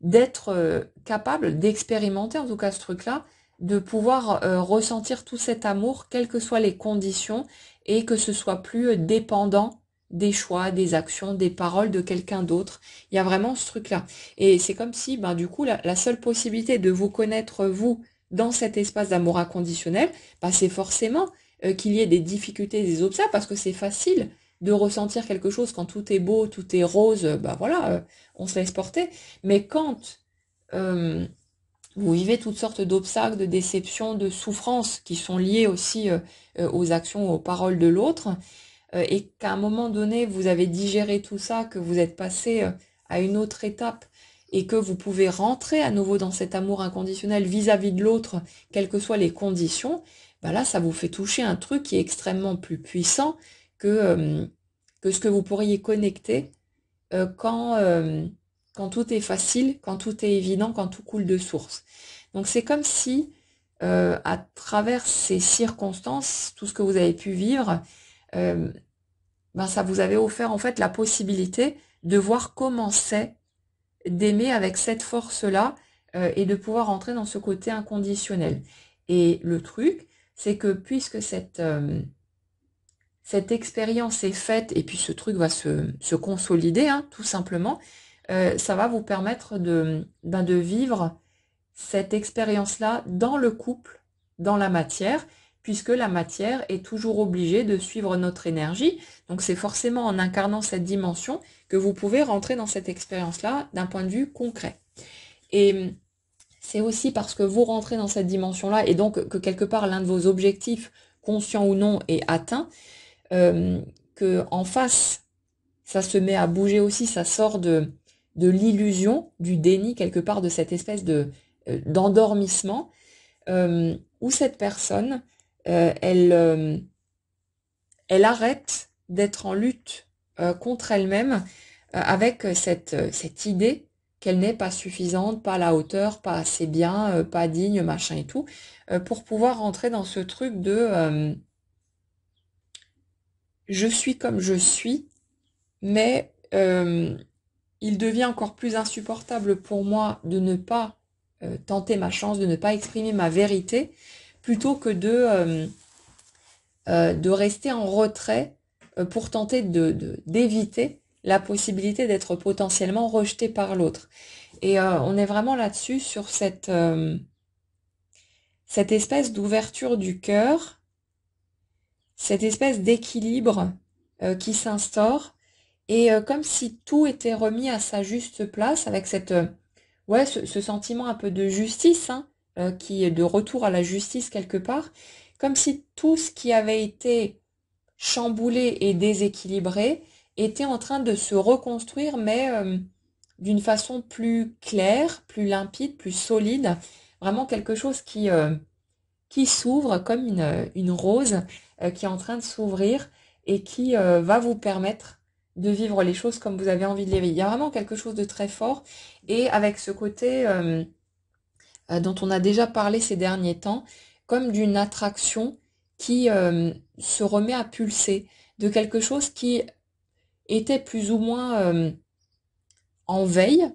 d'être capable d'expérimenter en tout cas ce truc-là, de pouvoir ressentir tout cet amour, quelles que soient les conditions, et que ce soit plus dépendant des choix, des actions, des paroles de quelqu'un d'autre. Il y a vraiment ce truc-là. Et c'est comme si, ben, du coup, la seule possibilité de vous connaître, vous, dans cet espace d'amour inconditionnel, ben, c'est forcément qu'il y ait des difficultés, des obstacles, parce que c'est facile de ressentir quelque chose quand tout est beau, tout est rose, ben voilà, on se laisse porter. Mais quand euh, vous vivez toutes sortes d'obstacles, de déceptions, de souffrances qui sont liées aussi aux actions, aux paroles de l'autre, et qu'à un moment donné, vous avez digéré tout ça, que vous êtes passé à une autre étape, et que vous pouvez rentrer à nouveau dans cet amour inconditionnel vis-à-vis de l'autre, quelles que soient les conditions, bah là, ça vous fait toucher un truc qui est extrêmement plus puissant que ce que vous pourriez connecter quand tout est facile, quand tout est évident, quand tout coule de source. Donc c'est comme si, à travers ces circonstances, tout ce que vous avez pu vivre, euh, ben ça vous avait offert en fait la possibilité de voir comment c'est d'aimer avec cette force-là et de pouvoir entrer dans ce côté inconditionnel. Et le truc, c'est que puisque cette expérience est faite et puis ce truc va se consolider, hein, tout simplement, ça va vous permettre de vivre cette expérience-là dans le couple, dans la matière, puisque la matière est toujours obligée de suivre notre énergie. Donc c'est forcément en incarnant cette dimension que vous pouvez rentrer dans cette expérience-là d'un point de vue concret. Et c'est aussi parce que vous rentrez dans cette dimension-là et donc que quelque part l'un de vos objectifs, conscient ou non, est atteint, que en face, ça se met à bouger aussi, ça sort de l'illusion, du déni quelque part, de cette espèce d'endormissement, où cette personne, elle arrête d'être en lutte contre elle-même avec cette idée qu'elle n'est pas suffisante, pas à la hauteur, pas assez bien, pas digne, machin et tout, pour pouvoir rentrer dans ce truc de je suis comme je suis, mais il devient encore plus insupportable pour moi de ne pas tenter ma chance, de ne pas exprimer ma vérité, plutôt que de rester en retrait pour tenter d'éviter la possibilité d'être potentiellement rejeté par l'autre. Et on est vraiment là-dessus, sur cette espèce d'ouverture du cœur, cette espèce d'équilibre qui s'instaure Et comme si tout était remis à sa juste place avec ouais, ce sentiment un peu de justice, hein, qui est de retour à la justice quelque part, comme si tout ce qui avait été chamboulé et déséquilibré était en train de se reconstruire, mais d'une façon plus claire, plus limpide, plus solide, vraiment quelque chose qui s'ouvre comme une rose qui est en train de s'ouvrir et qui va vous permettre de vivre les choses comme vous avez envie de les vivre. Il y a vraiment quelque chose de très fort et avec ce côté dont on a déjà parlé ces derniers temps, comme d'une attraction qui se remet à pulser, de quelque chose qui était plus ou moins en veille,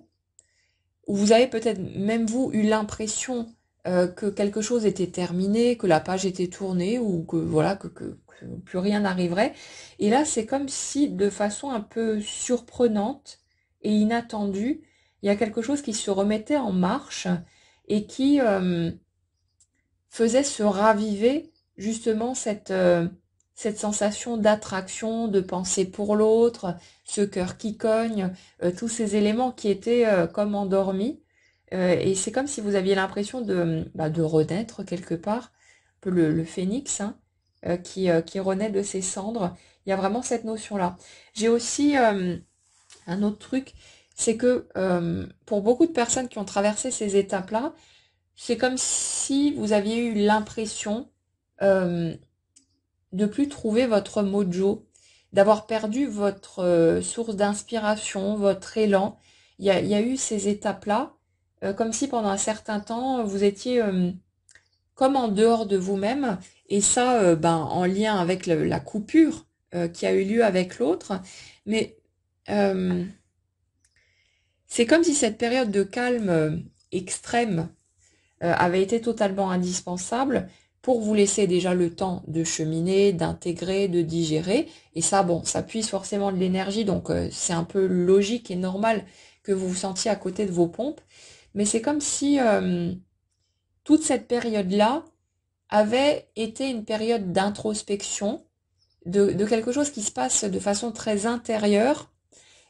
où vous avez peut-être même vous eu l'impression que quelque chose était terminé, que la page était tournée ou que voilà que plus rien n'arriverait. Et là, c'est comme si de façon un peu surprenante et inattendue, il y a quelque chose qui se remettait en marche et qui faisait se raviver justement cette sensation d'attraction, de penser pour l'autre, ce cœur qui cogne, tous ces éléments qui étaient comme endormis. Et c'est comme si vous aviez l'impression de renaître quelque part, un peu le phénix hein, qui renaît de ses cendres. Il y a vraiment cette notion-là. J'ai aussi un autre truc, c'est que pour beaucoup de personnes qui ont traversé ces étapes-là, c'est comme si vous aviez eu l'impression euh, de plus trouver votre mojo, d'avoir perdu votre source d'inspiration, votre élan. Il y a eu ces étapes-là, comme si pendant un certain temps, vous étiez comme en dehors de vous-même, et ça, en lien avec la coupure qui a eu lieu avec l'autre. Mais euh, c'est comme si cette période de calme extrême avait été totalement indispensable pour vous laisser déjà le temps de cheminer, d'intégrer, de digérer. Et ça, bon, ça puise forcément de l'énergie, donc c'est un peu logique et normal que vous vous sentiez à côté de vos pompes. Mais c'est comme si toute cette période-là avait été une période d'introspection, de quelque chose qui se passe de façon très intérieure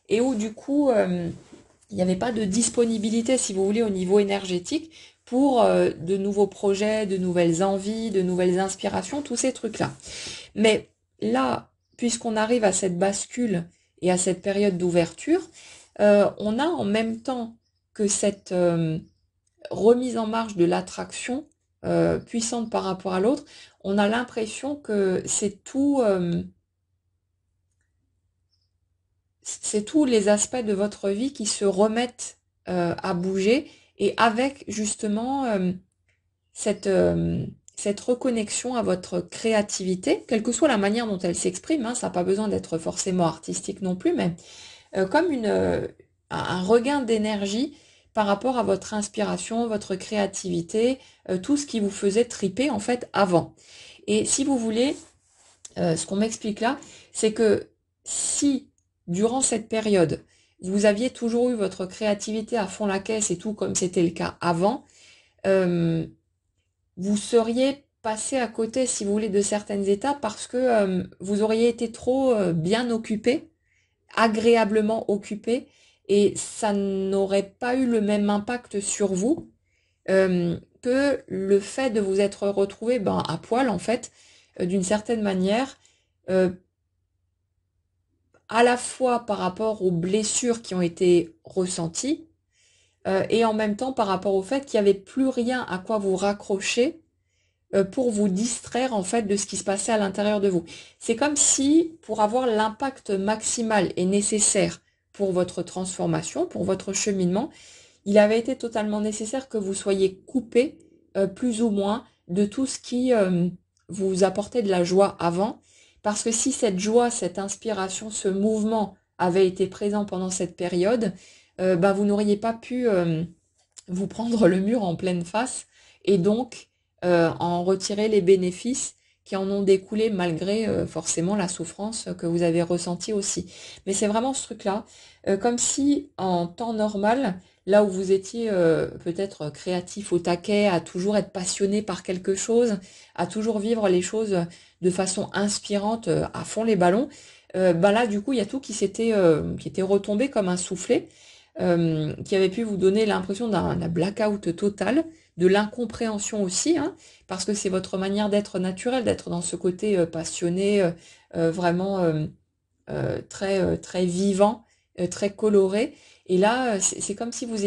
et où du coup il n'y avait pas de disponibilité, si vous voulez, au niveau énergétique pour de nouveaux projets, de nouvelles envies, de nouvelles inspirations, tous ces trucs-là. Mais là, puisqu'on arrive à cette bascule et à cette période d'ouverture, on a en même temps que cette remise en marche de l'attraction puissante par rapport à l'autre, on a l'impression que c'est tous les aspects de votre vie qui se remettent à bouger et avec justement cette reconnexion à votre créativité, quelle que soit la manière dont elle s'exprime, hein, ça n'a pas besoin d'être forcément artistique non plus, mais comme un regain d'énergie par rapport à votre inspiration, votre créativité, tout ce qui vous faisait triper en fait avant. Et si vous voulez, ce qu'on m'explique là, c'est que si durant cette période, vous aviez toujours eu votre créativité à fond la caisse et tout comme c'était le cas avant, euh, vous seriez passé à côté, si vous voulez, de certaines étapes parce que vous auriez été trop bien occupé, agréablement occupé, et ça n'aurait pas eu le même impact sur vous que le fait de vous être retrouvé à poil, en fait, d'une certaine manière, euh, à la fois par rapport aux blessures qui ont été ressenties, et en même temps par rapport au fait qu'il n'y avait plus rien à quoi vous raccrocher pour vous distraire en fait de ce qui se passait à l'intérieur de vous. C'est comme si pour avoir l'impact maximal et nécessaire pour votre transformation, pour votre cheminement, il avait été totalement nécessaire que vous soyez coupé plus ou moins de tout ce qui vous apportait de la joie avant. Parce que si cette joie, cette inspiration, ce mouvement avait été présent pendant cette période, vous n'auriez pas pu vous prendre le mur en pleine face et donc en retirer les bénéfices qui en ont découlé malgré forcément la souffrance que vous avez ressentie aussi. Mais c'est vraiment ce truc-là, comme si en temps normal, là où vous étiez peut-être créatif au taquet, à toujours être passionné par quelque chose, à toujours vivre les choses de façon inspirante à fond les ballons, bah là, du coup, il y a tout qui était retombé comme un soufflet, qui avait pu vous donner l'impression d'un blackout total, de l'incompréhension aussi, hein, parce que c'est votre manière d'être naturelle, d'être dans ce côté passionné, vraiment très vivant, très coloré. Et là, c'est comme si vous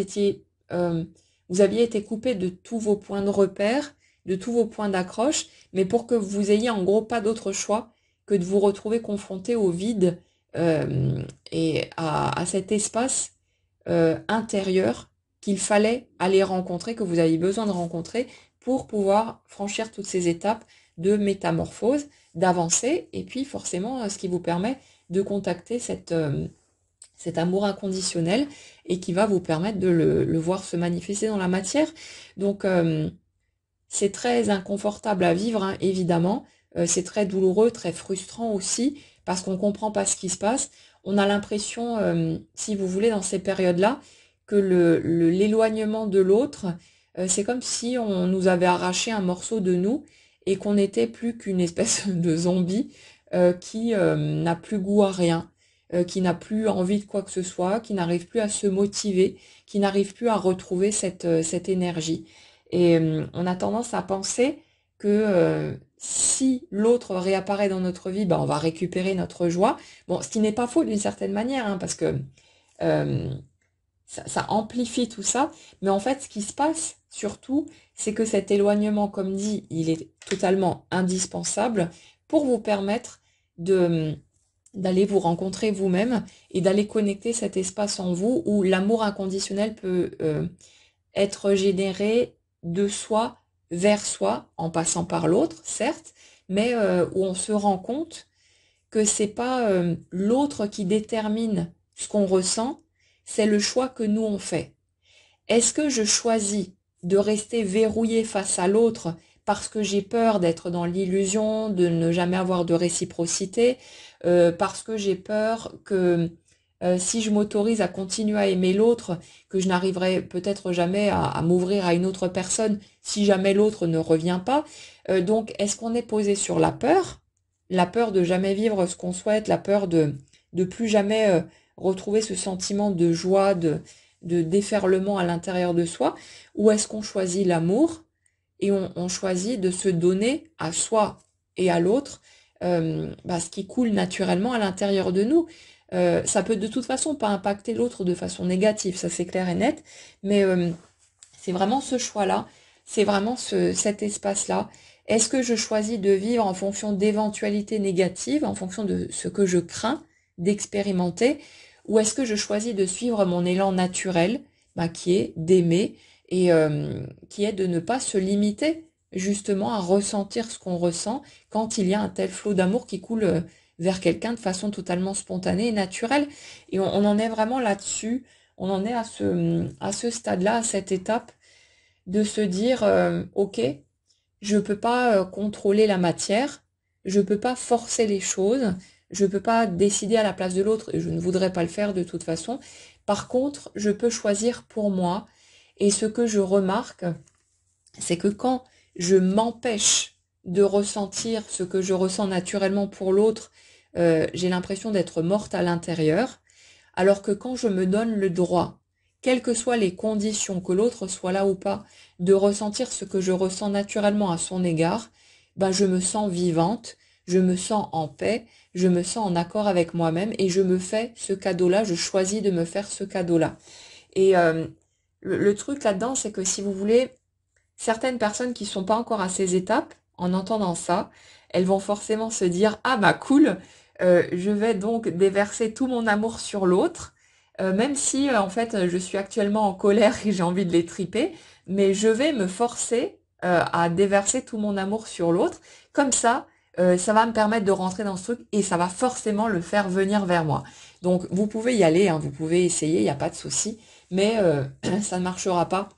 aviez été coupé de tous vos points de repère, de tous vos points d'accroche, mais pour que vous ayez en gros pas d'autre choix que de vous retrouver confronté au vide et à cet espace intérieur qu'il fallait aller rencontrer, que vous avez besoin de rencontrer pour pouvoir franchir toutes ces étapes de métamorphose, d'avancer, et puis forcément ce qui vous permet de contacter cet amour inconditionnel et qui va vous permettre de le voir se manifester dans la matière. Donc c'est très inconfortable à vivre, hein, évidemment. C'est très douloureux, très frustrant aussi, parce qu'on ne comprend pas ce qui se passe. On a l'impression, si vous voulez, dans ces périodes-là, que l'éloignement de l'autre, c'est comme si on nous avait arraché un morceau de nous et qu'on n'était plus qu'une espèce de zombie qui n'a plus goût à rien, qui n'a plus envie de quoi que ce soit, qui n'arrive plus à se motiver, qui n'arrive plus à retrouver cette énergie. Et on a tendance à penser que si l'autre réapparaît dans notre vie, bah, on va récupérer notre joie. Bon, ce qui n'est pas faux d'une certaine manière, hein, parce que euh, ça amplifie tout ça. Mais en fait, ce qui se passe surtout, c'est que cet éloignement, comme dit, il est totalement indispensable pour vous permettre de d'aller vous rencontrer vous-même et d'aller connecter cet espace en vous où l'amour inconditionnel peut être généré de soi vers soi, en passant par l'autre, certes, mais où on se rend compte que c'est pas l'autre qui détermine ce qu'on ressent, c'est le choix que nous on fait. Est-ce que je choisis de rester verrouillé face à l'autre parce que j'ai peur d'être dans l'illusion, de ne jamais avoir de réciprocité, parce que j'ai peur que si je m'autorise à continuer à aimer l'autre, que je n'arriverai peut-être jamais à m'ouvrir à une autre personne si jamais l'autre ne revient pas. Donc, est-ce qu'on est posé sur la peur de jamais vivre ce qu'on souhaite, la peur de plus jamais retrouver ce sentiment de joie, de déferlement à l'intérieur de soi, ou est-ce qu'on choisit l'amour et on choisit de se donner à soi et à l'autre ce qui coule naturellement à l'intérieur de nous. Ça peut de toute façon pas impacter l'autre de façon négative, ça c'est clair et net, mais c'est vraiment ce choix-là, c'est vraiment cet espace-là. Est-ce que je choisis de vivre en fonction d'éventualités négatives, en fonction de ce que je crains d'expérimenter, ou est-ce que je choisis de suivre mon élan naturel, qui est d'aimer et qui est de ne pas se limiter justement à ressentir ce qu'on ressent quand il y a un tel flot d'amour qui coule vers quelqu'un de façon totalement spontanée et naturelle. Et on en est vraiment là-dessus, on en est à ce stade-là, à cette étape de se dire, ok, je peux pas contrôler la matière, je peux pas forcer les choses, je peux pas décider à la place de l'autre et je ne voudrais pas le faire de toute façon. Par contre, je peux choisir pour moi et ce que je remarque, c'est que quand je m'empêche de ressentir ce que je ressens naturellement pour l'autre, j'ai l'impression d'être morte à l'intérieur, alors que quand je me donne le droit, quelles que soient les conditions, que l'autre soit là ou pas, de ressentir ce que je ressens naturellement à son égard, je me sens vivante, je me sens en paix, je me sens en accord avec moi-même et je me fais ce cadeau-là, je choisis de me faire ce cadeau-là. Et le truc là-dedans, c'est que si vous voulez, certaines personnes qui sont pas encore à ces étapes, en entendant ça, elles vont forcément se dire « Ah bah cool, je vais donc déverser tout mon amour sur l'autre, même si en fait je suis actuellement en colère et j'ai envie de les triper, mais je vais me forcer à déverser tout mon amour sur l'autre. Comme ça va me permettre de rentrer dans ce truc et ça va forcément le faire venir vers moi. Donc vous pouvez y aller, hein, vous pouvez essayer, il n'y a pas de souci, mais ça ne marchera pas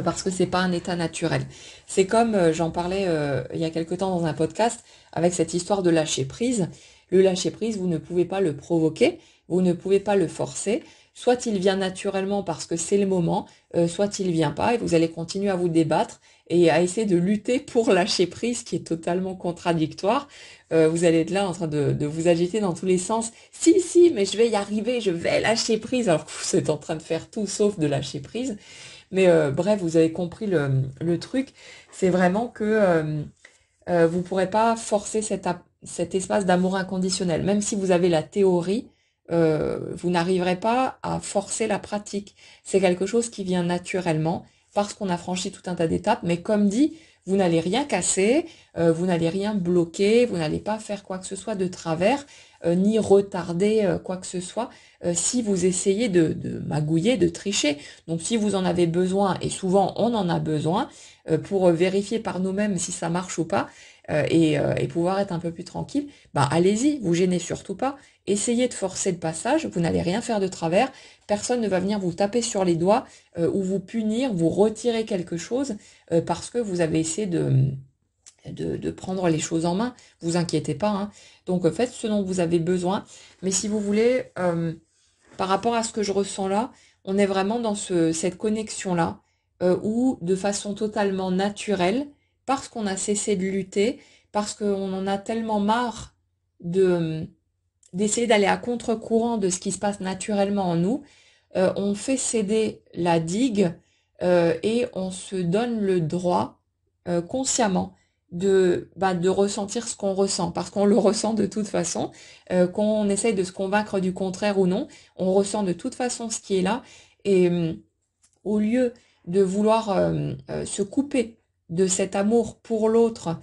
parce que c'est pas un état naturel. C'est comme j'en parlais il y a quelque temps dans un podcast avec cette histoire de lâcher prise. Le lâcher prise, vous ne pouvez pas le provoquer, vous ne pouvez pas le forcer. Soit il vient naturellement parce que c'est le moment, soit il vient pas et vous allez continuer à vous débattre et à essayer de lutter pour lâcher prise, qui est totalement contradictoire. Vous allez être là en train de vous agiter dans tous les sens. Si, si, mais je vais y arriver, je vais lâcher prise, alors que vous êtes en train de faire tout sauf de lâcher prise. Mais bref, vous avez compris le truc. C'est vraiment que vous ne pourrez pas forcer cet espace d'amour inconditionnel. Même si vous avez la théorie, vous n'arriverez pas à forcer la pratique. C'est quelque chose qui vient naturellement parce qu'on a franchi tout un tas d'étapes. Mais comme dit, vous n'allez rien casser, vous n'allez rien bloquer, vous n'allez pas faire quoi que ce soit de travers, ni retarder quoi que ce soit si vous essayez de magouiller, de tricher. Donc si vous en avez besoin, et souvent on en a besoin, pour vérifier par nous-mêmes si ça marche ou pas, et pouvoir être un peu plus tranquille, bah allez-y, vous gênez surtout pas. Essayez de forcer le passage, vous n'allez rien faire de travers, personne ne va venir vous taper sur les doigts ou vous punir, vous retirer quelque chose parce que vous avez essayé de prendre les choses en main. Vous inquiétez pas, hein. Donc faites ce dont vous avez besoin. Mais si vous voulez, par rapport à ce que je ressens là, on est vraiment dans cette connexion-là où de façon totalement naturelle, parce qu'on a cessé de lutter, parce qu'on en a tellement marre d'essayer d'aller à contre-courant de ce qui se passe naturellement en nous, on fait céder la digue et on se donne le droit consciemment de ressentir ce qu'on ressent, parce qu'on le ressent de toute façon, qu'on essaye de se convaincre du contraire ou non, on ressent de toute façon ce qui est là, et au lieu de vouloir se couper de cet amour pour l'autre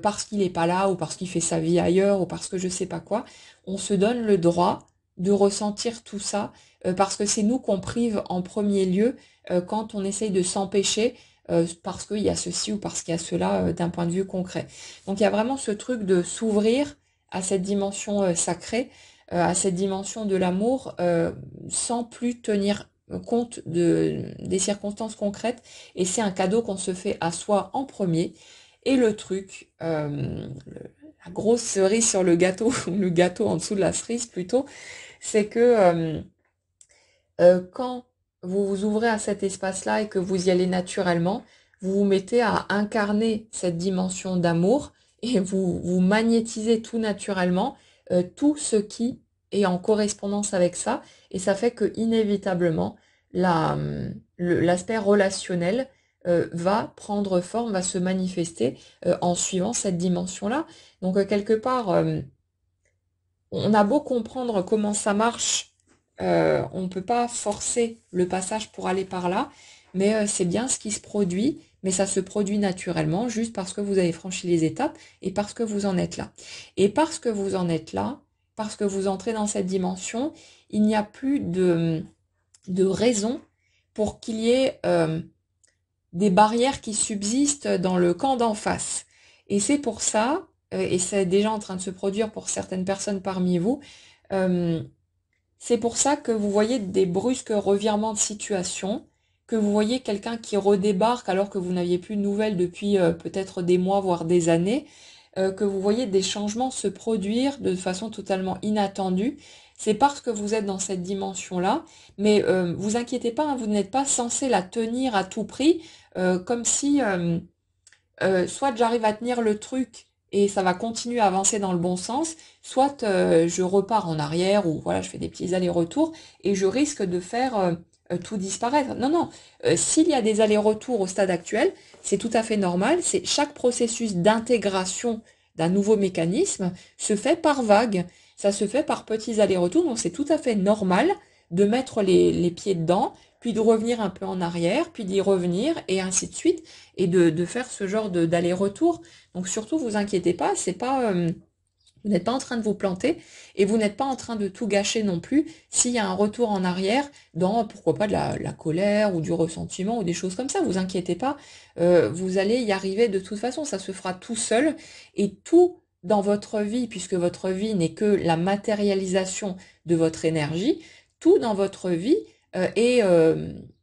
parce qu'il n'est pas là ou parce qu'il fait sa vie ailleurs ou parce que je sais pas quoi, on se donne le droit de ressentir tout ça parce que c'est nous qu'on prive en premier lieu quand on essaye de s'empêcher parce qu'il y a ceci ou parce qu'il y a cela d'un point de vue concret. Donc il y a vraiment ce truc de s'ouvrir à cette dimension sacrée, à cette dimension de l'amour sans plus tenir compte des circonstances concrètes, et c'est un cadeau qu'on se fait à soi en premier. Et le truc, la grosse cerise sur le gâteau, ou le gâteau en dessous de la cerise plutôt, c'est que quand vous vous ouvrez à cet espace-là et que vous y allez naturellement, vous vous mettez à incarner cette dimension d'amour et vous magnétisez tout naturellement, tout ce qui est en correspondance avec ça, et ça fait que inévitablement l'aspect relationnel va prendre forme, va se manifester en suivant cette dimension-là. Donc quelque part, on a beau comprendre comment ça marche, on ne peut pas forcer le passage pour aller par là, mais c'est bien ce qui se produit, mais ça se produit naturellement, juste parce que vous avez franchi les étapes et parce que vous en êtes là. Et parce que vous en êtes là, parce que vous entrez dans cette dimension, il n'y a plus de raison pour qu'il y ait des barrières qui subsistent dans le camp d'en face. Et c'est pour ça, et c'est déjà en train de se produire pour certaines personnes parmi vous, c'est pour ça que vous voyez des brusques revirements de situation, que vous voyez quelqu'un qui redébarque alors que vous n'aviez plus de nouvelles depuis peut-être des mois, voire des années, que vous voyez des changements se produire de façon totalement inattendue. C'est parce que vous êtes dans cette dimension-là, mais vous inquiétez pas, hein, vous n'êtes pas censé la tenir à tout prix, comme si soit j'arrive à tenir le truc et ça va continuer à avancer dans le bon sens, soit je repars en arrière ou voilà, je fais des petits allers-retours et je risque de faire tout disparaître. Non, non, s'il y a des allers-retours au stade actuel, c'est tout à fait normal. C'est chaque processus d'intégration d'un nouveau mécanisme se fait par vagues, ça se fait par petits allers-retours, donc c'est tout à fait normal de mettre les pieds dedans, puis de revenir un peu en arrière, puis d'y revenir, et ainsi de suite, et de faire ce genre d'aller-retour. Donc surtout, vous inquiétez pas, c'est pas, vous n'êtes pas en train de vous planter, et vous n'êtes pas en train de tout gâcher non plus s'il y a un retour en arrière dans, pourquoi pas, de la colère, ou du ressentiment, ou des choses comme ça. Vous inquiétez pas, vous allez y arriver de toute façon, ça se fera tout seul, et tout dans votre vie, puisque votre vie n'est que la matérialisation de votre énergie, tout dans votre vie est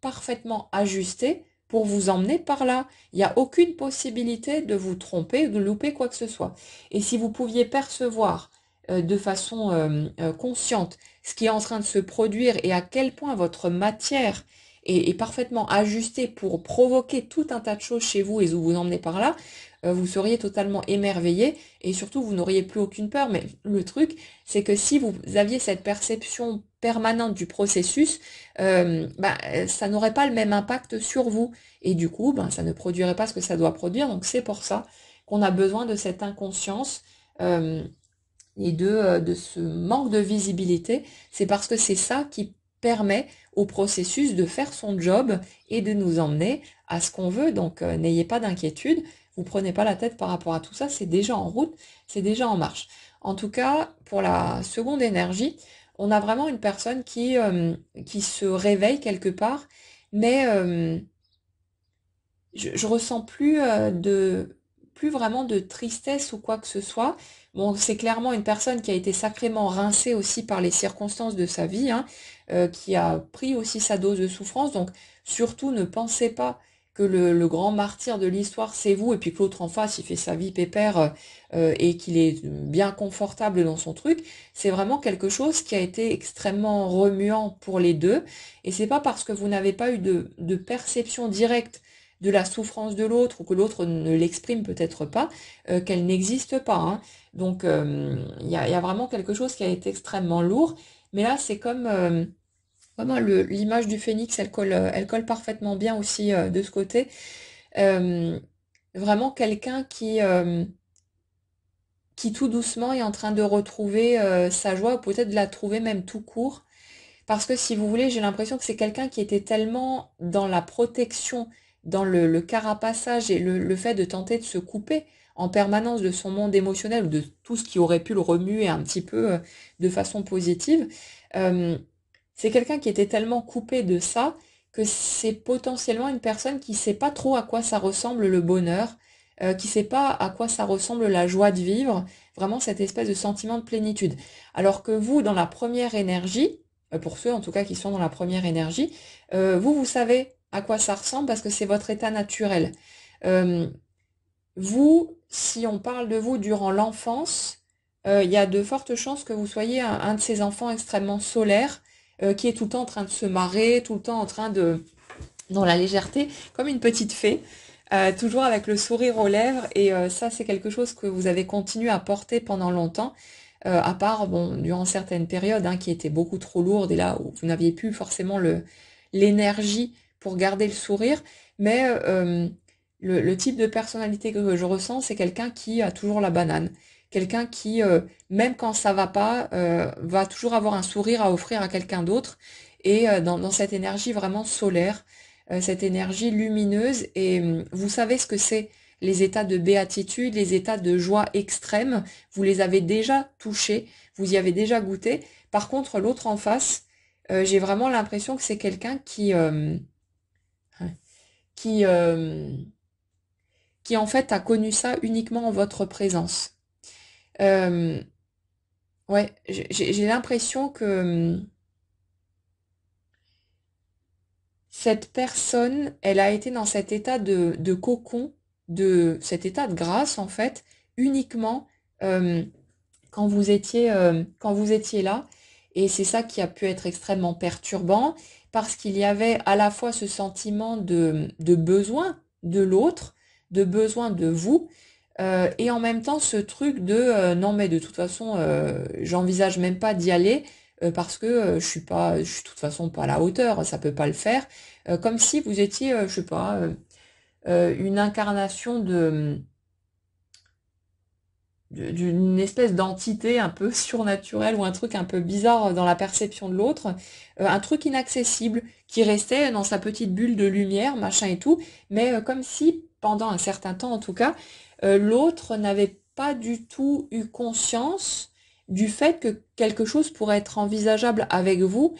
parfaitement ajusté pour vous emmener par là. Il n'y a aucune possibilité de vous tromper ou de louper quoi que ce soit. Et si vous pouviez percevoir de façon consciente ce qui est en train de se produire et à quel point votre matière est parfaitement ajusté pour provoquer tout un tas de choses chez vous et vous emmener par là, vous seriez totalement émerveillé et surtout vous n'auriez plus aucune peur. Mais le truc, c'est que si vous aviez cette perception permanente du processus, ça n'aurait pas le même impact sur vous. Et du coup, ça ne produirait pas ce que ça doit produire. Donc c'est pour ça qu'on a besoin de cette inconscience et de ce manque de visibilité. C'est parce que c'est ça qui permet au processus de faire son job et de nous emmener à ce qu'on veut. Donc n'ayez pas d'inquiétude, vous prenez pas la tête par rapport à tout ça, c'est déjà en route, c'est déjà en marche. En tout cas, pour la seconde énergie, on a vraiment une personne qui se réveille quelque part, mais je ressens plus vraiment de tristesse ou quoi que ce soit. Bon, c'est clairement une personne qui a été sacrément rincée aussi par les circonstances de sa vie, hein, qui a pris aussi sa dose de souffrance. Donc, surtout, ne pensez pas que le grand martyr de l'histoire, c'est vous, et puis que l'autre en face, il fait sa vie pépère et qu'il est bien confortable dans son truc. C'est vraiment quelque chose qui a été extrêmement remuant pour les deux. Et c'est pas parce que vous n'avez pas eu de perception directe de la souffrance de l'autre ou que l'autre ne l'exprime peut-être pas, qu'elle n'existe pas, hein. Donc il y a vraiment quelque chose qui a été extrêmement lourd, mais là c'est comme vraiment l'image du phénix, elle colle parfaitement bien aussi de ce côté. Euh, Vraiment quelqu'un qui tout doucement est en train de retrouver sa joie, ou peut-être de la trouver même tout court. Parce que si vous voulez, j'ai l'impression que c'est quelqu'un qui était tellement dans la protection, dans le carapaçage et le fait de tenter de se couper en permanence de son monde émotionnel ou de tout ce qui aurait pu le remuer un petit peu de façon positive. Euh, c'est quelqu'un qui était tellement coupé de ça que c'est potentiellement une personne qui sait pas trop à quoi ça ressemble le bonheur, qui sait pas à quoi ça ressemble la joie de vivre, vraiment cette espèce de sentiment de plénitude. Alors que vous, dans la première énergie, pour ceux en tout cas qui sont dans la première énergie, vous savez à quoi ça ressemble parce que c'est votre état naturel. Euh, Vous, si on parle de vous durant l'enfance, il y a de fortes chances que vous soyez un de ces enfants extrêmement solaires, qui est tout le temps en train de se marrer, tout le temps en train dans la légèreté, comme une petite fée, toujours avec le sourire aux lèvres. Et ça, c'est quelque chose que vous avez continué à porter pendant longtemps, à part, bon, durant certaines périodes, hein, qui étaient beaucoup trop lourdes et là où vous n'aviez plus forcément l'énergie pour garder le sourire. Mais le type de personnalité que je ressens, c'est quelqu'un qui a toujours la banane. Quelqu'un qui, même quand ça va pas, va toujours avoir un sourire à offrir à quelqu'un d'autre. Et dans cette énergie vraiment solaire, cette énergie lumineuse. Et vous savez ce que c'est les états de béatitude, les états de joie extrême. Vous les avez déjà touchés, vous y avez déjà goûté. Par contre, l'autre en face, j'ai vraiment l'impression que c'est quelqu'un qui, euh, qui en fait a connu ça uniquement en votre présence. Euh, ouais, j'ai l'impression que cette personne, elle a été dans cet état de cocon, de cet état de grâce en fait, uniquement euh, quand vous étiez là. Et c'est ça qui a pu être extrêmement perturbant parce qu'il y avait à la fois ce sentiment de besoin de l'autre, de besoin de vous, et en même temps ce truc de non mais de toute façon j'envisage même pas d'y aller parce que je suis de toute façon pas à la hauteur, ça peut pas le faire. Comme si vous étiez, je sais pas, une incarnation d'une espèce d'entité un peu surnaturelle ou un truc un peu bizarre dans la perception de l'autre, un truc inaccessible qui restait dans sa petite bulle de lumière, machin et tout, mais comme si pendant un certain temps en tout cas, l'autre n'avait pas du tout eu conscience du fait que quelque chose pourrait être envisageable avec vous,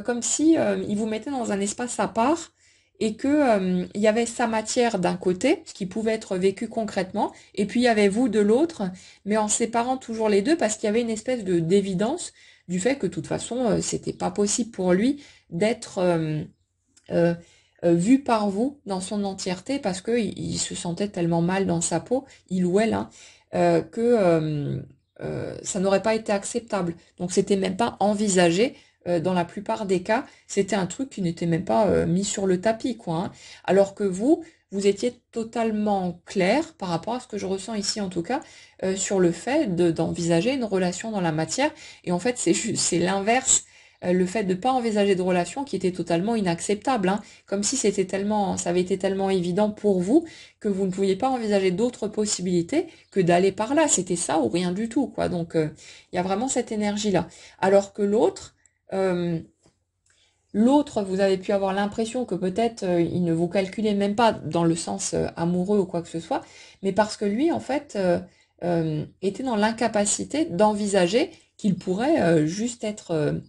comme si il vous mettait dans un espace à part et que il y avait sa matière d'un côté, ce qui pouvait être vécu concrètement, et puis il y avait vous de l'autre, mais en séparant toujours les deux parce qu'il y avait une espèce de d'évidence du fait que de toute façon c'était pas possible pour lui d'être euh, vu par vous dans son entièreté parce que il se sentait tellement mal dans sa peau, il ou elle, hein, que ça n'aurait pas été acceptable. Donc c'était même pas envisagé dans la plupart des cas, c'était un truc qui n'était même pas mis sur le tapis, quoi, hein. Alors que vous étiez totalement clair par rapport à ce que je ressens ici en tout cas, sur le fait d'envisager une relation dans la matière. Et en fait, c'est l'inverse, le fait de ne pas envisager de relation qui était totalement inacceptable, hein. Comme si ça avait été tellement évident pour vous que vous ne pouviez pas envisager d'autres possibilités que d'aller par là. C'était ça ou rien du tout, quoi. Donc, il y a vraiment cette énergie-là. Alors que euh, l'autre, vous avez pu avoir l'impression que peut-être il ne vous calculait même pas dans le sens amoureux ou quoi que ce soit, mais parce que lui, en fait, était dans l'incapacité d'envisager qu'il pourrait juste être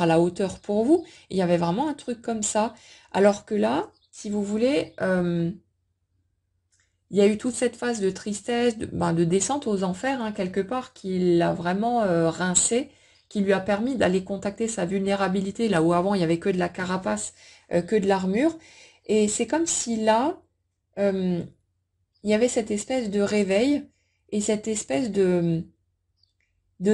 à la hauteur pour vous. Il y avait vraiment un truc comme ça. Alors que là, si vous voulez, il y a eu toute cette phase de tristesse, de descente aux enfers, hein, quelque part, qui l'a vraiment rincé, qui lui a permis d'aller contacter sa vulnérabilité, là où avant il y avait que de la carapace, que de l'armure. Et c'est comme si là, euh, il y avait cette espèce de réveil et cette espèce de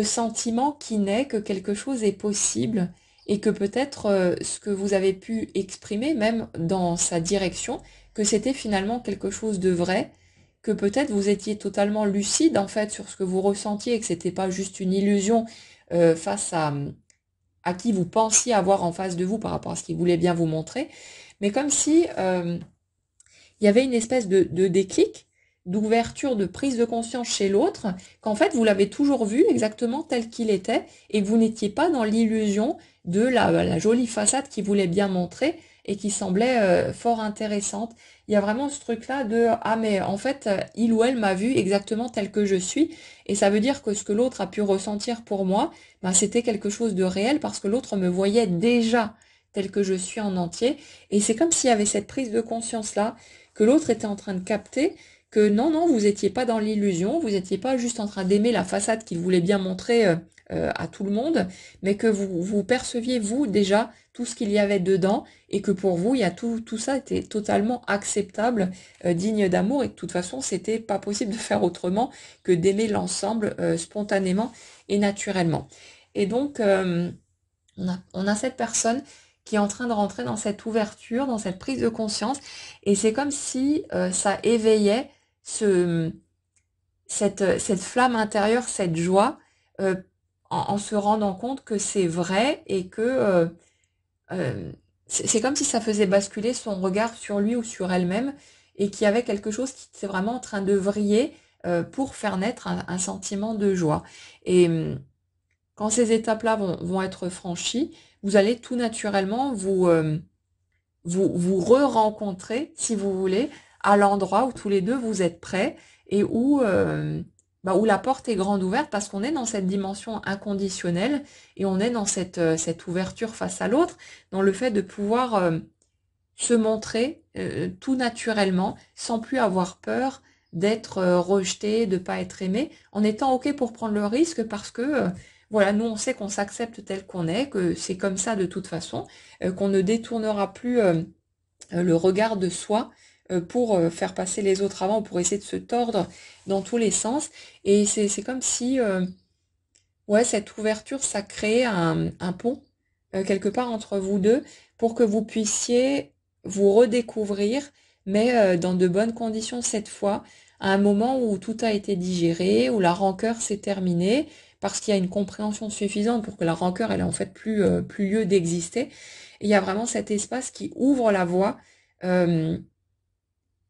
sentiment qui naît que quelque chose est possible et que peut-être ce que vous avez pu exprimer, même dans sa direction, que c'était finalement quelque chose de vrai, que peut-être vous étiez totalement lucide en fait sur ce que vous ressentiez et que c'était pas juste une illusion face à qui vous pensiez avoir en face de vous par rapport à ce qu'il voulait bien vous montrer, mais comme si il y avait une espèce de déclic, d'ouverture, de prise de conscience chez l'autre, qu'en fait vous l'avez toujours vu exactement tel qu'il était et que vous n'étiez pas dans l'illusion de la jolie façade qu'il voulait bien montrer et qui semblait fort intéressante. Il y a vraiment ce truc-là de ah mais en fait il ou elle m'a vu exactement tel que je suis et ça veut dire que ce que l'autre a pu ressentir pour moi, ben, c'était quelque chose de réel parce que l'autre me voyait déjà tel que je suis en entier et c'est comme s'il y avait cette prise de conscience-là que l'autre était en train de capter que non, non, vous n'étiez pas dans l'illusion, vous n'étiez pas juste en train d'aimer la façade qu'il voulait bien montrer à tout le monde, mais que vous perceviez, vous, déjà, tout ce qu'il y avait dedans, et que pour vous, il y a tout ça était totalement acceptable, digne d'amour, et que de toute façon, c'était pas possible de faire autrement que d'aimer l'ensemble spontanément et naturellement. Et donc, on a cette personne qui est en train de rentrer dans cette ouverture, dans cette prise de conscience, et c'est comme si ça éveillait cette flamme intérieure, cette joie, euh, en se rendant compte que c'est vrai et que c'est comme si ça faisait basculer son regard sur lui ou sur elle-même et qu'il y avait quelque chose qui était vraiment en train de vriller pour faire naître un sentiment de joie. Et quand ces étapes-là vont être franchies, vous allez tout naturellement vous re-rencontrer, si vous voulez, à l'endroit où tous les deux vous êtes prêts et où la porte est grande ouverte parce qu'on est dans cette dimension inconditionnelle et on est dans cette ouverture face à l'autre, dans le fait de pouvoir se montrer tout naturellement sans plus avoir peur d'être rejeté, de pas être aimé, en étant OK pour prendre le risque parce que voilà, nous on sait qu'on s'accepte tel qu'on est, que c'est comme ça de toute façon, qu'on ne détournera plus le regard de soi pour faire passer les autres avant, pour essayer de se tordre dans tous les sens. Et c'est comme si ouais, cette ouverture, ça crée un pont quelque part entre vous deux pour que vous puissiez vous redécouvrir, mais dans de bonnes conditions cette fois, à un moment où tout a été digéré, où la rancœur s'est terminée, parce qu'il y a une compréhension suffisante pour que la rancœur, elle ait en fait plus lieu d'exister. Et il y a vraiment cet espace qui ouvre la voie euh,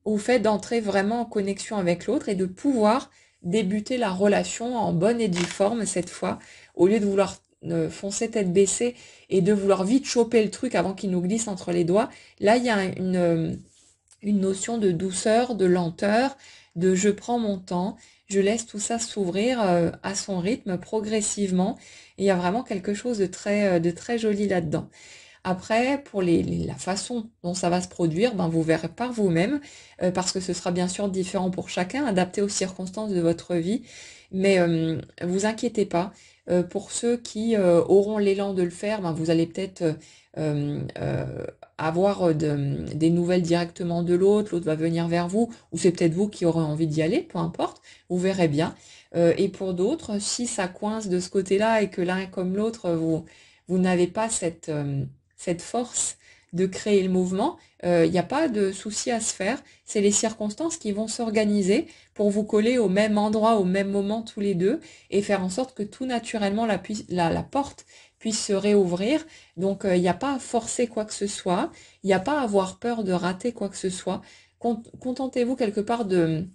au fait d'entrer vraiment en connexion avec l'autre et de pouvoir débuter la relation en bonne et due forme cette fois, au lieu de vouloir foncer tête baissée et de vouloir vite choper le truc avant qu'il nous glisse entre les doigts. Là, il y a une notion de douceur, de lenteur, de je prends mon temps, je laisse tout ça s'ouvrir à son rythme progressivement. Et il y a vraiment quelque chose de très joli là-dedans. Après, pour la façon dont ça va se produire, ben vous verrez par vous-même, parce que ce sera bien sûr différent pour chacun, adapté aux circonstances de votre vie. Mais vous inquiétez pas. Pour ceux qui auront l'élan de le faire, ben vous allez peut-être avoir des nouvelles directement de l'autre va venir vers vous, ou c'est peut-être vous qui aurez envie d'y aller, peu importe, vous verrez bien. Et pour d'autres, si ça coince de ce côté-là et que l'un comme l'autre, vous n'avez pas cette force de créer le mouvement, il n'y a pas de souci à se faire. C'est les circonstances qui vont s'organiser pour vous coller au même endroit, au même moment tous les deux, et faire en sorte que tout naturellement la porte puisse se réouvrir. Donc il n'y a pas à forcer quoi que ce soit, il n'y a pas à avoir peur de rater quoi que ce soit. Contentez-vous quelque part de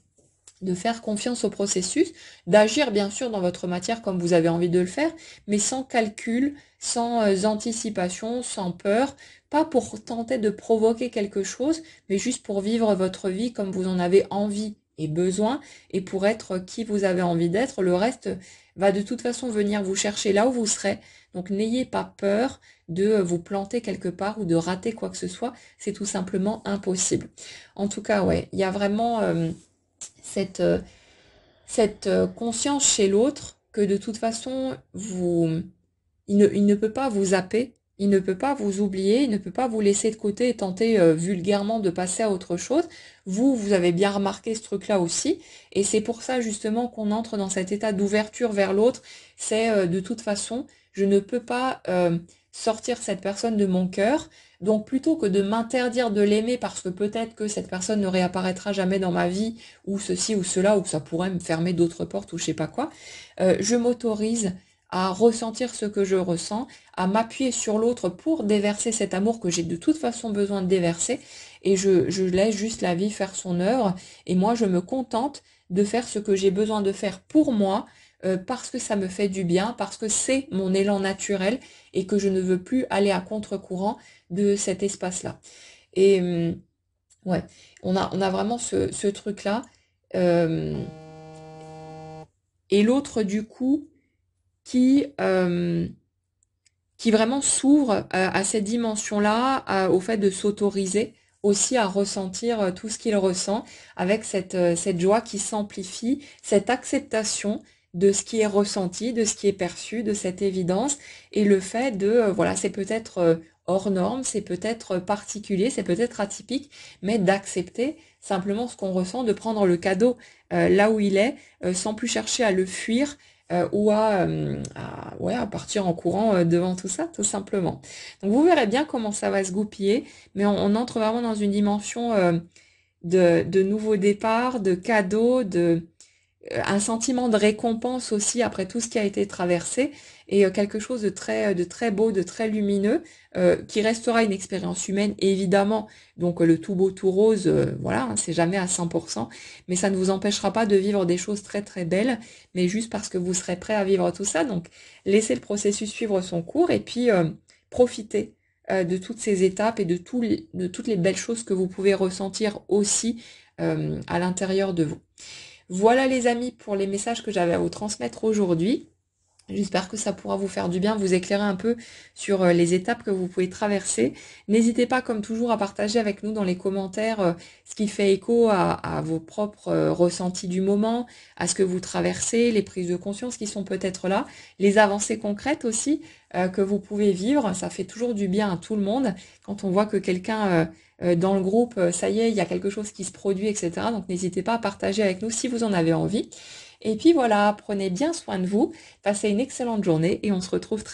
faire confiance au processus, d'agir bien sûr dans votre matière comme vous avez envie de le faire, mais sans calcul, sans anticipation, sans peur, pas pour tenter de provoquer quelque chose, mais juste pour vivre votre vie comme vous en avez envie et besoin, et pour être qui vous avez envie d'être. Le reste va de toute façon venir vous chercher là où vous serez. Donc n'ayez pas peur de vous planter quelque part ou de rater quoi que ce soit, c'est tout simplement impossible. En tout cas, ouais, il y a vraiment cette, conscience chez l'autre que de toute façon, il ne peut pas vous zapper, il ne peut pas vous oublier, il ne peut pas vous laisser de côté et tenter vulgairement de passer à autre chose. Vous avez bien remarqué ce truc-là aussi, et c'est pour ça justement qu'on entre dans cet état d'ouverture vers l'autre. C'est de toute façon, je ne peux pas sortir cette personne de mon cœur. Donc plutôt que de m'interdire de l'aimer parce que peut-être que cette personne ne réapparaîtra jamais dans ma vie, ou ceci ou cela, ou que ça pourrait me fermer d'autres portes ou je sais pas quoi, je m'autorise à ressentir ce que je ressens, à m'appuyer sur l'autre pour déverser cet amour que j'ai de toute façon besoin de déverser, et je laisse juste la vie faire son œuvre, et moi je me contente de faire ce que j'ai besoin de faire pour moi, parce que ça me fait du bien, parce que c'est mon élan naturel, et que je ne veux plus aller à contre-courant de cet espace-là. Et ouais, on a vraiment ce truc-là. Euh, et l'autre, du coup, qui, euh, qui vraiment s'ouvre à cette dimension-là, au fait de s'autoriser aussi à ressentir tout ce qu'il ressent, avec cette joie qui s'amplifie, cette acceptation de ce qui est ressenti, de ce qui est perçu, de cette évidence, et le fait de, voilà, c'est peut-être hors norme, c'est peut-être particulier, c'est peut-être atypique, mais d'accepter simplement ce qu'on ressent, de prendre le cadeau là où il est, sans plus chercher à le fuir, ou ouais, à partir en courant devant tout ça, tout simplement. Donc vous verrez bien comment ça va se goupiller, mais on entre vraiment dans une dimension de nouveau départ, de cadeau, un sentiment de récompense aussi après tout ce qui a été traversé, et quelque chose de très beau, de très lumineux, qui restera une expérience humaine évidemment. Donc le tout beau tout rose, voilà, hein, c'est jamais à 100%, mais ça ne vous empêchera pas de vivre des choses très très belles, mais juste parce que vous serez prêt à vivre tout ça. Donc laissez le processus suivre son cours, et puis profitez de toutes ces étapes et de toutes les belles choses que vous pouvez ressentir aussi à l'intérieur de vous. Voilà les amis pour les messages que j'avais à vous transmettre aujourd'hui. J'espère que ça pourra vous faire du bien, vous éclairer un peu sur les étapes que vous pouvez traverser. N'hésitez pas, comme toujours, à partager avec nous dans les commentaires ce qui fait écho à vos propres ressentis du moment, à ce que vous traversez, les prises de conscience qui sont peut-être là, les avancées concrètes aussi que vous pouvez vivre. Ça fait toujours du bien à tout le monde quand on voit que quelqu'un dans le groupe, ça y est, il y a quelque chose qui se produit, etc. Donc n'hésitez pas à partager avec nous si vous en avez envie. Et puis voilà, prenez bien soin de vous, passez une excellente journée et on se retrouve très